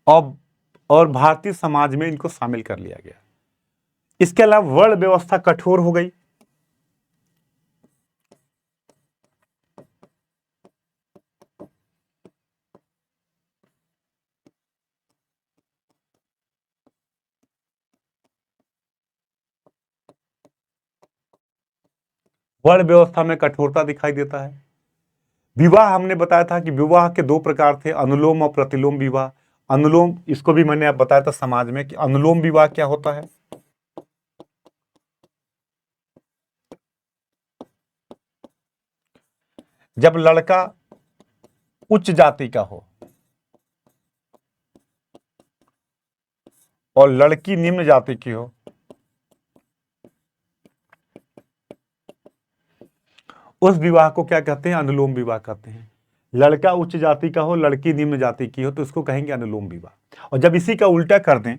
और भारतीय समाज में इनको शामिल कर लिया गया। इसके अलावा वर्ण व्यवस्था कठोर हो गई। वर्ण व्यवस्था में कठोरता दिखाई देता है। विवाह हमने बताया था कि विवाह के दो प्रकार थे, अनुलोम और प्रतिलोम विवाह। अनुलोम, इसको भी मैंने आप बताया था समाज में कि अनुलोम विवाह क्या होता है। जब लड़का उच्च जाति का हो और लड़की निम्न जाति की हो, उस विवाह को क्या कहते हैं? अनुलोम विवाह कहते हैं। लड़का उच्च जाति का हो, लड़की निम्न जाति की हो, तो इसको कहेंगे अनुलोम विवाह। और जब इसी का उल्टा कर दें,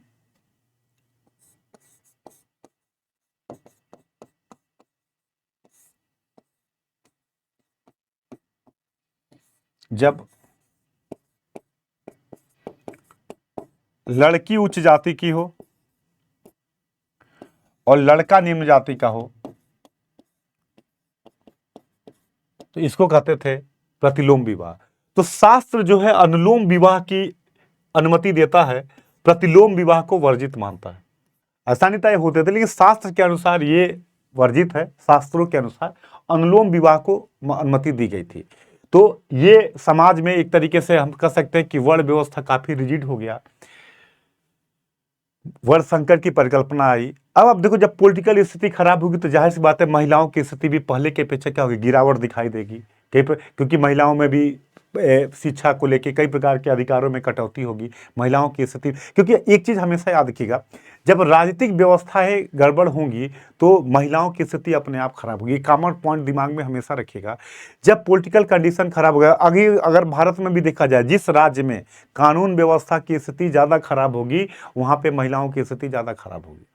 जब लड़की उच्च जाति की हो और लड़का निम्न जाति का हो, तो इसको कहते थे प्रतिलोम विवाह। तो शास्त्र जो है अनुलोम विवाह की अनुमति देता है, प्रतिलोम विवाह को वर्जित मानता है। ऐसा नहीं तय होते थे, लेकिन शास्त्र के अनुसार ये वर्जित है। शास्त्रों के अनुसार अनुलोम विवाह को अनुमति दी गई थी। तो ये समाज में एक तरीके से हम कह सकते हैं कि वर्ण व्यवस्था काफी रिजिड हो गया। वर्ण संकर की परिकल्पना आई। अब देखो, जब पॉलिटिकल स्थिति खराब होगी तो जाहिर सी बात है महिलाओं की स्थिति भी पहले के अपेक्षा क्या होगी, गिरावट दिखाई देगी। क्योंकि महिलाओं में भी शिक्षा को लेकर कई प्रकार के अधिकारों में कटौती होगी। महिलाओं की स्थिति, क्योंकि एक चीज हमेशा याद रखिएगा, जब राजनीतिक व्यवस्थाएं गड़बड़ होंगी तो महिलाओं की स्थिति अपने आप खराब होगी। कॉमन पॉइंट दिमाग में हमेशा रखिएगा। जब पॉलिटिकल कंडीशन खराब होगा, अगर भारत में भी देखा जाए, जिस राज्य में कानून व्यवस्था की स्थिति ज्यादा खराब होगी वहां पे महिलाओं की स्थिति ज्यादा खराब होगी।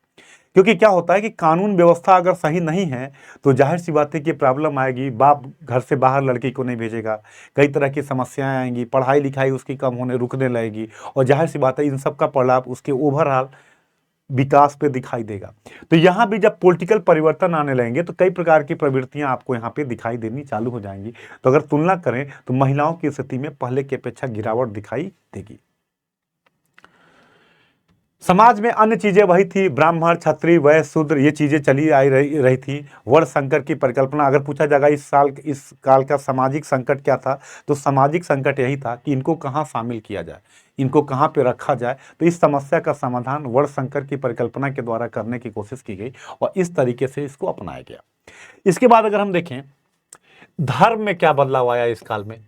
क्योंकि क्या होता है कि कानून व्यवस्था अगर सही नहीं है तो जाहिर सी बात है कि प्रॉब्लम आएगी। बाप घर से बाहर लड़की को नहीं भेजेगा, कई तरह की समस्याएं आएंगी, पढ़ाई लिखाई उसकी कम होने रुकने लगेगी, और जाहिर सी बात है इन सब का प्रभाव उसके ओवरऑल विकास पे दिखाई देगा। तो यहां भी जब पॉलिटिकल परिवर्तन आने लगेंगे तो कई प्रकार की प्रवृत्तियां आपको यहां पे दिखाई देनी चालू हो जाएंगी। तो अगर तुलना करें तो महिलाओं की स्थिति में पहले की अपेक्षा गिरावट दिखाई देगी। समाज में अन्य चीजें वही थी, ब्राह्मण क्षत्रिय वैश्य शूद्र, ये चीजें चली आई रही थी। वर्ण संकर की परिकल्पना, अगर पूछा जाएगा इस काल का सामाजिक संकट क्या था, तो सामाजिक संकट यही था कि इनको कहाँ शामिल किया जाए, इनको कहाँ पे रखा जाए। तो इस समस्या का समाधान वर्ण संकर की परिकल्पना के द्वारा करने की कोशिश की गई और इस तरीके से इसको अपनाया गया। इसके बाद अगर हम देखें धर्म में क्या बदलाव आया इस काल में,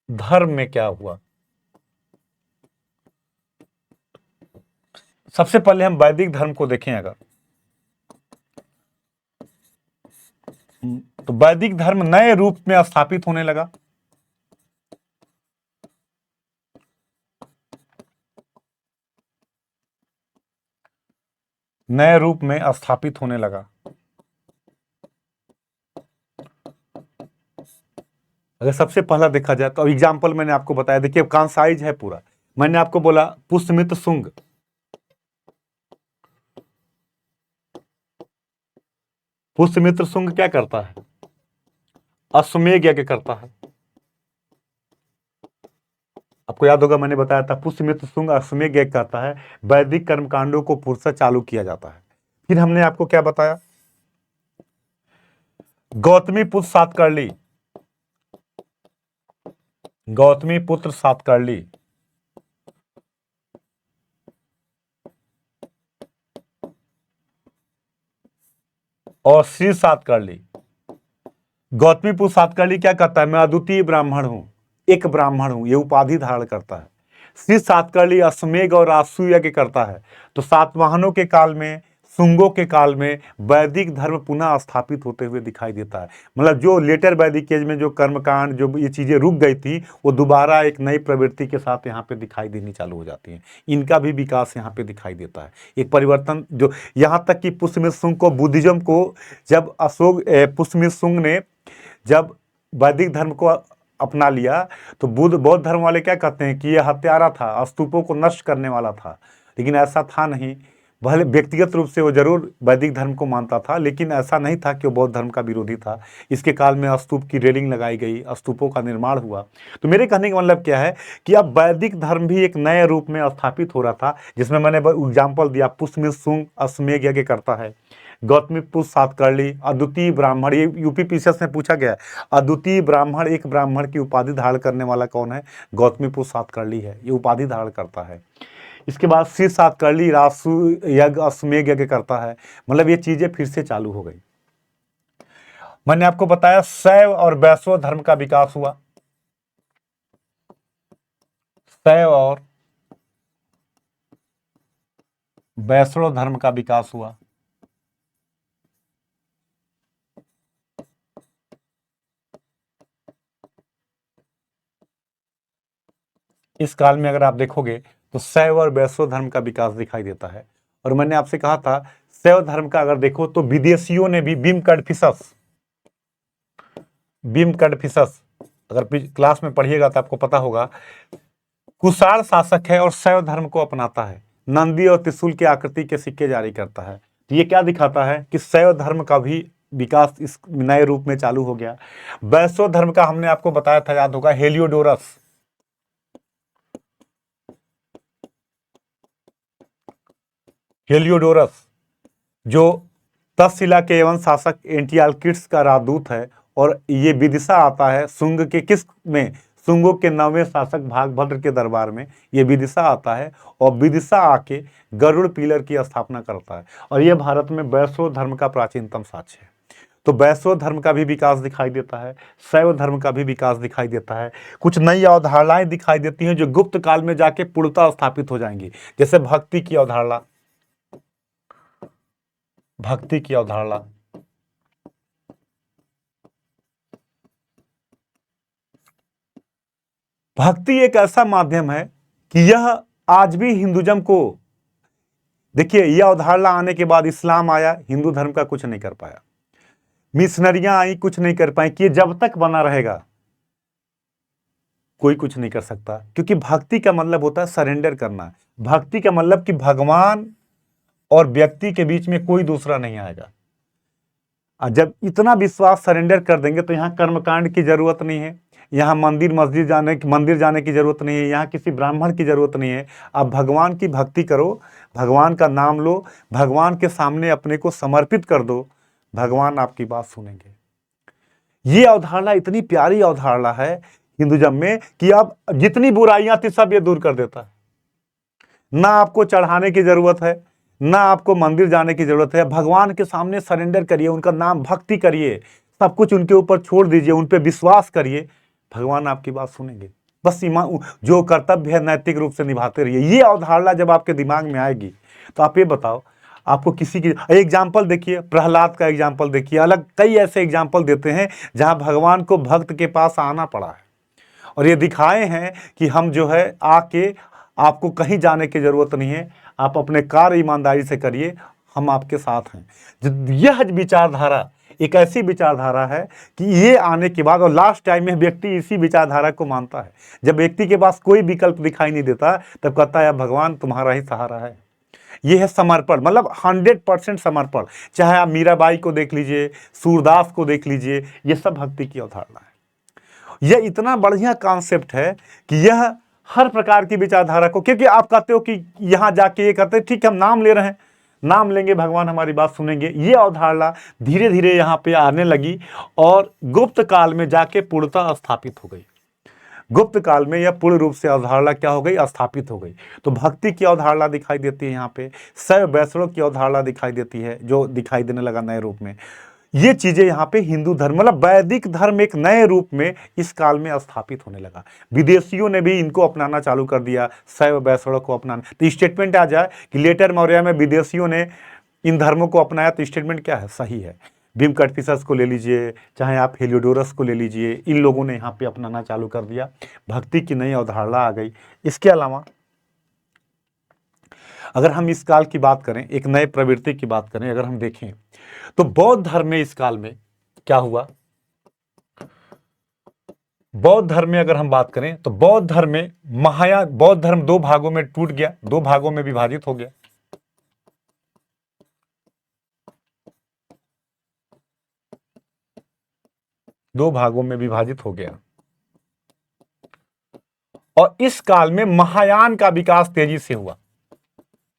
धर्म में क्या हुआ। सबसे पहले हम वैदिक धर्म को देखें अगर, तो वैदिक धर्म नए रूप में स्थापित होने लगा। नए रूप में स्थापित होने लगा। अगर सबसे पहला देखा जाए तो एग्जाम्पल मैंने आपको बताया, देखिए कांसाइज है पूरा। मैंने आपको बोला पुष्यमित्र शुंग, पुष्यमित्र शुंग क्या करता है, अश्वमेध यज्ञ करता है। आपको याद होगा मैंने बताया था पुष्यमित्र शुंग अश्वमेध यज्ञ करता है। वैदिक कर्मकांडों को पुरुष चालू किया जाता है। फिर हमने आपको क्या बताया, गौतमी पुत्र सातकर्णी, गौतमी पुत्र सातकर्णी और श्री सातकर्णी। गौतमी पुत्र सातकर्णी क्या कहता है, मैं अद्वितीय ब्राह्मण हूं, एक ब्राह्मण हूं, ये उपाधि धारण करता है। श्री सातकर्णी अश्वमेध और राजसूय यज्ञ करता है। तो सातवाहनों के काल में, शुंगों के काल में वैदिक धर्म पुनः स्थापित होते हुए दिखाई देता है। मतलब जो लेटर वैदिक एज में जो कर्मकांड, जो ये चीजें रुक गई थी, वो दोबारा एक नई प्रवृत्ति के साथ यहाँ पे दिखाई देनी चालू हो जाती हैं। इनका भी विकास यहाँ पे दिखाई देता है, एक परिवर्तन। जो यहाँ तक कि पुष्यमित्र शुंग को, बुद्धिज्म को, जब पुष्यमित्र शुंग ने जब वैदिक धर्म को अपना लिया, तो बौद्ध धर्म वाले क्या कहते हैं कि यह हत्यारा था, स्तूपों को नष्ट करने वाला था। लेकिन ऐसा था नहीं। भले व्यक्तिगत रूप से वो जरूर वैदिक धर्म को मानता था, लेकिन ऐसा नहीं था कि वो बौद्ध धर्म का विरोधी था। इसके काल में स्तूप की रेलिंग लगाई गई, स्तूपों का निर्माण हुआ। तो मेरे कहने का मतलब क्या है कि अब वैदिक धर्म भी एक नए रूप में स्थापित हो रहा था, जिसमें मैंने एग्जाम्पल दिया, पुष्यमित्र शुंग अश्वमेध यज्ञ करता है, गौतमीपुत्र सातकर्णी, अद्वितीय ब्राह्मण। ये यूपी पीसीएस में पूछा गया है, अद्वितीय ब्राह्मण, एक ब्राह्मण की उपाधि धारण करने वाला कौन है? गौतमीपुत्र सातकर्णी है, ये उपाधि धारण करता है। इसके बाद श्री सातकर्णी राजसूय यज्ञ, अश्वमेध यज्ञ करता है। मतलब ये चीजें फिर से चालू हो गई। मैंने आपको बताया शैव और वैष्णव धर्म का विकास हुआ। शैव और वैष्णव धर्म का विकास हुआ। इस काल में अगर आप देखोगे तो शैव और वैष्णव धर्म का विकास दिखाई देता है। और मैंने आपसे कहा था, शैव धर्म का अगर देखो तो विदेशियों ने भी बीम कडफिसस, अगर क्लास में पढ़िएगा तो आपको पता होगा, कुषाण शासक है और शैव धर्म को अपनाता है। नंदी और त्रिशूल की आकृति के सिक्के जारी करता है। तो ये क्या दिखाता है कि शैव धर्म का भी विकास इस नए रूप में चालू हो गया। वैष्णव धर्म का हमने आपको बताया था, याद होगा, हेलियोडोरस। हेलियोडोरस जो तक्षशिला के एवं शासक एंटियालकिड्स का राजदूत है, और ये विदिशा आता है शुंग के किस में, शुंगों के 9वें शासक भागभद्र के दरबार में ये विदिशा आता है, और विदिशा आके गरुड़ पिलर की स्थापना करता है। और ये भारत में वैष्णव धर्म का प्राचीनतम साक्ष्य है। तो वैष्णव धर्म का भी विकास दिखाई देता है, शैव धर्म का भी विकास दिखाई देता है। कुछ नई अवधारणाएं दिखाई देती हैं जो गुप्त काल में जाके पूर्णतः स्थापित हो जाएंगी। जैसे भक्ति की अवधारणा, भक्ति एक ऐसा माध्यम है कि यह आज भी हिंदुइज्म को, देखिए, यह अवधारणा आने के बाद इस्लाम आया, हिंदू धर्म का कुछ नहीं कर पाया। मिशनरियां आई, कुछ नहीं कर पाई। कि जब तक बना रहेगा कोई कुछ नहीं कर सकता, क्योंकि भक्ति का मतलब होता है सरेंडर करना। भक्ति का मतलब कि भगवान और व्यक्ति के बीच में कोई दूसरा नहीं आएगा। जब इतना विश्वास सरेंडर कर देंगे तो यहाँ कर्मकांड की जरूरत नहीं है, यहाँ मंदिर जाने की जरूरत नहीं है, यहाँ किसी ब्राह्मण की जरूरत नहीं है। आप भगवान की भक्ति करो, भगवान का नाम लो, भगवान के सामने अपने को समर्पित कर दो, भगवान आपकी बात सुनेंगे। ये अवधारणा इतनी प्यारी अवधारणा है हिंदुइज्म में कि अब जितनी बुराइयां थी सब ये दूर कर देता है। ना आपको चढ़ाने की जरूरत है, ना आपको मंदिर जाने की जरूरत है। भगवान के सामने सरेंडर करिए, उनका नाम भक्ति करिए, सब कुछ उनके ऊपर छोड़ दीजिए, उन पे विश्वास करिए, भगवान आपकी बात सुनेंगे। बस जो कर्तव्य है नैतिक रूप से निभाते रहिए। ये अवधारणा जब आपके दिमाग में आएगी तो आप ये बताओ, आपको किसी की एग्जाम्पल देखिए, प्रहलाद का एग्जाम्पल देखिए, अलग कई ऐसे एग्जाम्पल देते हैं जहां भगवान को भक्त के पास आना पड़ा है, और ये दिखाए हैं कि हम जो है आके, आपको कहीं जाने की जरूरत नहीं है, आप अपने कार्य ईमानदारी से करिए, हम आपके साथ हैं। यह विचारधारा एक ऐसी विचारधारा है कि ये आने के बाद, और लास्ट टाइम में व्यक्ति इसी विचारधारा को मानता है। जब व्यक्ति के पास कोई विकल्प दिखाई नहीं देता, तब कहता है भगवान तुम्हारा ही सहारा है। ये है समर्पण, मतलब 100% समर्पण। चाहे आप मीराबाई को देख लीजिए, सूरदास को देख लीजिए, ये सब भक्ति की अवधारणा है। यह इतना बढ़िया कॉन्सेप्ट है कि यह हर प्रकार की विचारधारा को, क्योंकि आप कहते हो कि यहां जाके ये कहते हैं, ठीक है हम नाम ले रहे हैं, नाम लेंगे भगवान हमारी बात सुनेंगे। ये अवधारणा धीरे धीरे यहाँ पे आने लगी और गुप्त काल में जाके पूर्णतः स्थापित हो गई। गुप्त काल में यह पूर्ण रूप से अवधारणा क्या हो गई, स्थापित हो गई। तो भक्ति की अवधारणा दिखाई देती है यहाँ पे, शैव वैष्णव की अवधारणा दिखाई देती है, जो दिखाई देने लगा नए रूप में। ये चीजें यहाँ पे हिंदू धर्म मतलब वैदिक धर्म एक नए रूप में इस काल में स्थापित होने लगा। विदेशियों ने भी इनको अपनाना चालू कर दिया, शैव वैष्णव को अपनाना। तो स्टेटमेंट आ जाए कि लेटर मौर्य में विदेशियों ने इन धर्मों को अपनाया, तो स्टेटमेंट क्या है? सही है। भीम कटफिसस को ले लीजिए, चाहे आप हेलियोडोरस को ले लीजिए, इन लोगों ने यहाँ पे अपनाना चालू कर दिया, भक्ति की नई अवधारणा आ गई। इसके अलावा अगर हम इस काल की बात करें, एक नए प्रवृत्ति की बात करें, अगर हम देखें तो बौद्ध धर्म में इस काल में क्या हुआ? बौद्ध धर्म में अगर हम बात करें तो बौद्ध धर्म में महायान, बौद्ध धर्म दो भागों में टूट गया, दो भागों में विभाजित हो गया। दो भागों में विभाजित हो गया और इस काल में महायान का विकास तेजी से हुआ।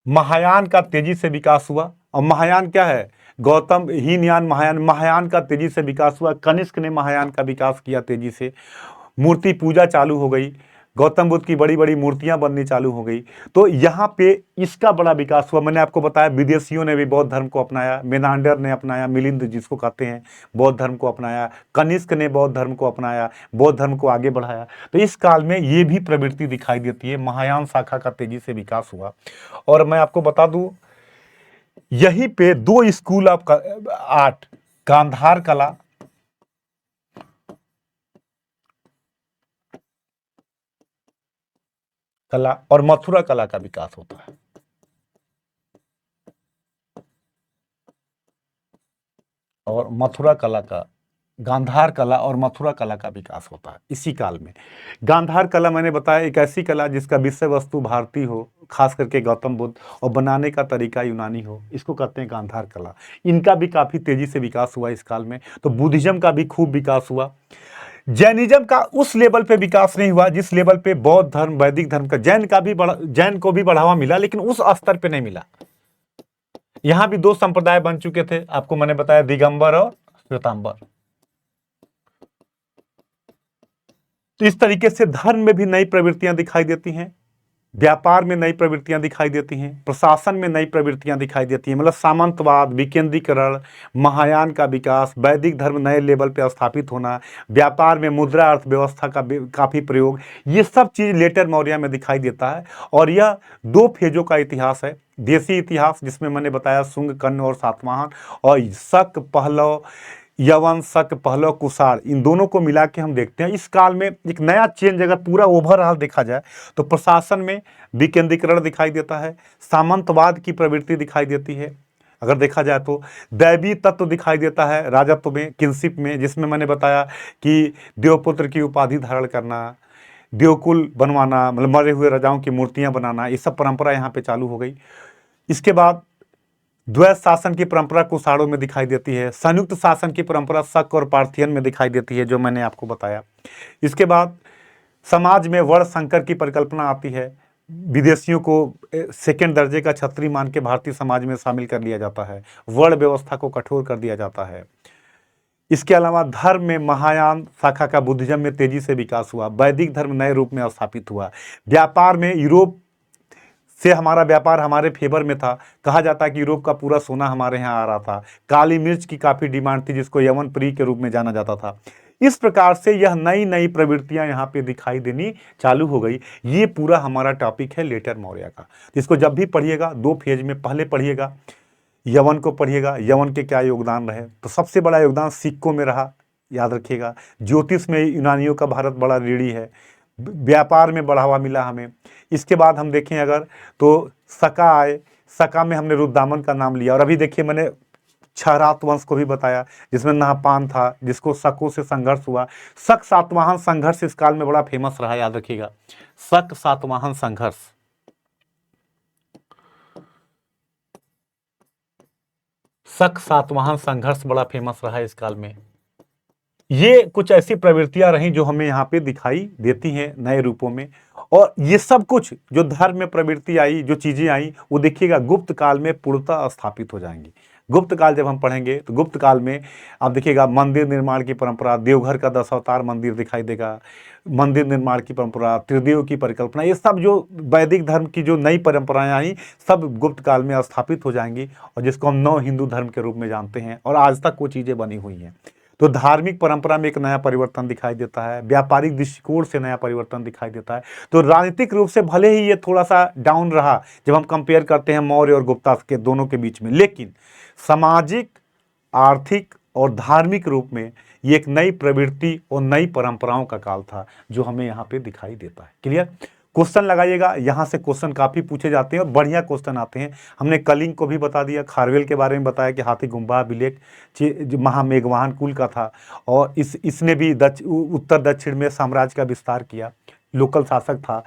महायान का तेजी से विकास हुआ। और महायान क्या है? गौतम, हीनयान, महायान। महायान का तेजी से विकास हुआ। कनिष्क ने महायान का विकास किया तेजी से। मूर्ति पूजा चालू हो गई, गौतम बुद्ध की बड़ी बड़ी मूर्तियां बननी चालू हो गई। तो यहाँ पे इसका बड़ा विकास हुआ। मैंने आपको बताया विदेशियों ने भी बौद्ध धर्म को अपनाया, मेनांडर ने अपनाया, मिलिंद जिसको कहते हैं, बौद्ध धर्म को अपनाया, कनिष्क ने बौद्ध धर्म को अपनाया, बौद्ध धर्म को आगे बढ़ाया। तो इस काल में ये भी प्रवृत्ति दिखाई देती है, महायान शाखा का तेजी से विकास हुआ। और मैं आपको बता दूं, यहीं पे दो स्कूल ऑफ आर्ट, गांधार कला और मथुरा कला का विकास होता है। और मथुरा कला का, गांधार कला और मथुरा कला का विकास होता है इसी काल में। गांधार कला मैंने बताया एक ऐसी कला जिसका विषय वस्तु भारतीय हो, खास करके गौतम बुद्ध, और बनाने का तरीका यूनानी हो, इसको कहते हैं गांधार कला। इनका भी काफी तेजी से विकास हुआ इस काल में। तो बुद्धिज्म का भी खूब विकास हुआ। जैनिज्म का उस लेवल पे विकास नहीं हुआ जिस लेवल पे बौद्ध धर्म, वैदिक धर्म का, जैन को भी बढ़ावा मिला, लेकिन उस स्तर पे नहीं मिला। यहां भी दो संप्रदाय बन चुके थे, आपको मैंने बताया, दिगंबर और श्वेतांबर। तो इस तरीके से धर्म में भी नई प्रवृत्तियां दिखाई देती हैं, व्यापार में नई प्रवृत्तियां दिखाई देती हैं, प्रशासन में नई प्रवृत्तियां दिखाई देती हैं। मतलब सामंतवाद, विकेंद्रीकरण, महायान का विकास, वैदिक धर्म नए लेवल पे स्थापित होना, व्यापार में मुद्रा अर्थव्यवस्था का काफी प्रयोग, ये सब चीज लेटर मौर्य में दिखाई देता है। और यह दो फेजों का इतिहास है। देसी इतिहास जिसमें मैंने बताया शुंग, कर्ण और सातवाहन, और शक, पहलव, यवन, शक, पहलव, कुषाण, इन दोनों को मिला के हम देखते हैं। इस काल में एक नया चेंज अगर पूरा ओवरऑल देखा जाए तो प्रशासन में विकेंद्रीकरण दिखाई देता है, सामंतवाद की प्रवृत्ति दिखाई देती है। अगर देखा जाए तो दैवी तत्व दिखाई देता है राजत्व में, किंगशिप में, जिसमें मैंने बताया कि देवपुत्र की उपाधि धारण करना, देवकुल बनवाना, मतलब मरे हुए राजाओं की मूर्तियां बनाना, ये सब परंपरा यहाँ पे चालू हो गई। इसके बाद द्वैत शासन की परंपरा कुषाणों में दिखाई देती है। संयुक्त शासन की परंपरा शक और पार्थियन में दिखाई देती है, जो मैंने आपको बताया। इसके बाद समाज में वर्ण संकर की परिकल्पना आती है। विदेशियों को सेकंड दर्जे का छत्री मान के भारतीय समाज में शामिल कर लिया जाता है। वर्ण व्यवस्था को कठोर कर दिया जाता है। इसके अलावा धर्म में महायान शाखा का बुद्धिज्म में तेजी से विकास हुआ। वैदिक धर्म नए रूप में स्थापित हुआ। व्यापार में यूरोप से हमारा व्यापार हमारे फेवर में था। कहा जाता है कि यूरोप का पूरा सोना हमारे यहाँ आ रहा था। काली मिर्च की काफी डिमांड थी, जिसको यवन प्री के रूप में जाना जाता था। इस प्रकार से यह नई नई प्रवृत्तियां यहाँ पे दिखाई देनी चालू हो गई। ये पूरा हमारा टॉपिक है लेटर मौर्य का। इसको जब भी पढ़िएगा दो फेज में, पहले पढ़िएगा यवन को, पढ़िएगा यवन के क्या योगदान रहे। तो सबसे बड़ा योगदान सिक्कों में रहा, याद रखिएगा। ज्योतिष में यूनानियों का भारत बड़ा ऋणी है। व्यापार में बढ़ावा मिला हमें। इसके बाद हम देखें अगर तो सका आए, सका में हमने रुद्रदामन का नाम लिया। और अभी देखिए मैंने क्षहरात वंश को भी बताया, जिसमें नहपान था, जिसको शकों से संघर्ष हुआ। शक सातवाहन संघर्ष इस काल में बड़ा फेमस रहा, याद रखिएगा। शक सातवाहन संघर्ष, शक सातवाहन संघर्ष बड़ा फेमस रहा इस काल में। ये कुछ ऐसी प्रवृत्तियां रहीं जो हमें यहाँ पे दिखाई देती हैं नए रूपों में। और ये सब कुछ जो धर्म में प्रवृत्ति आई, जो चीजें आई, वो देखिएगा गुप्त काल में पूर्णतः स्थापित हो जाएंगी। गुप्त काल जब हम पढ़ेंगे तो गुप्त काल में आप देखिएगा मंदिर निर्माण की परंपरा, देवघर का 10 अवतार मंदिर दिखाई देगा, मंदिर निर्माण की परंपरा, त्रिदेव की परिकल्पना, ये सब जो वैदिक धर्म की जो नई परंपराएं आई सब गुप्त काल में स्थापित हो जाएंगी, और जिसको हम नव हिंदू धर्म के रूप में जानते हैं, और आज तक वो चीज़ें बनी हुई हैं। तो धार्मिक परंपरा में एक नया परिवर्तन दिखाई देता है, व्यापारिक दृष्टिकोण से नया परिवर्तन दिखाई देता है। तो राजनीतिक रूप से भले ही ये थोड़ा सा डाउन रहा जब हम कंपेयर करते हैं मौर्य और गुप्ता के दोनों के बीच में, लेकिन सामाजिक, आर्थिक और धार्मिक रूप में ये एक नई प्रवृत्ति और नई परंपराओं का काल था जो हमें यहाँ पे दिखाई देता है। क्लियर? क्वेश्चन लगाइएगा, यहाँ से क्वेश्चन काफ़ी पूछे जाते हैं और बढ़िया क्वेश्चन आते हैं। हमने कलिंग को भी बता दिया, खारवेल के बारे में बताया कि हाथी गुम्बा अभिलेख महामेघवाहन कुल का था, और इसने भी उत्तर दक्षिण में साम्राज्य का विस्तार किया, लोकल शासक था,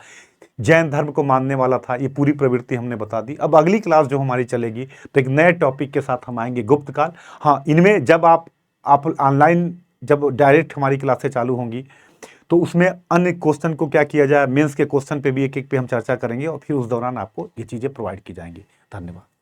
जैन धर्म को मानने वाला था। ये पूरी प्रवृत्ति हमने बता दी। अब अगली क्लास जो हमारी चलेगी तो एक नए टॉपिक के साथ हम आएंगे, गुप्त काल। हाँ, इनमें जब आप ऑनलाइन जब डायरेक्ट हमारी क्लासें चालू होंगी तो उसमें अन्य क्वेश्चन को क्या किया जाए, मेंस के क्वेश्चन पे भी एक एक पे हम चर्चा करेंगे, और फिर उस दौरान आपको ये चीज़ें प्रोवाइड की जाएंगी। धन्यवाद।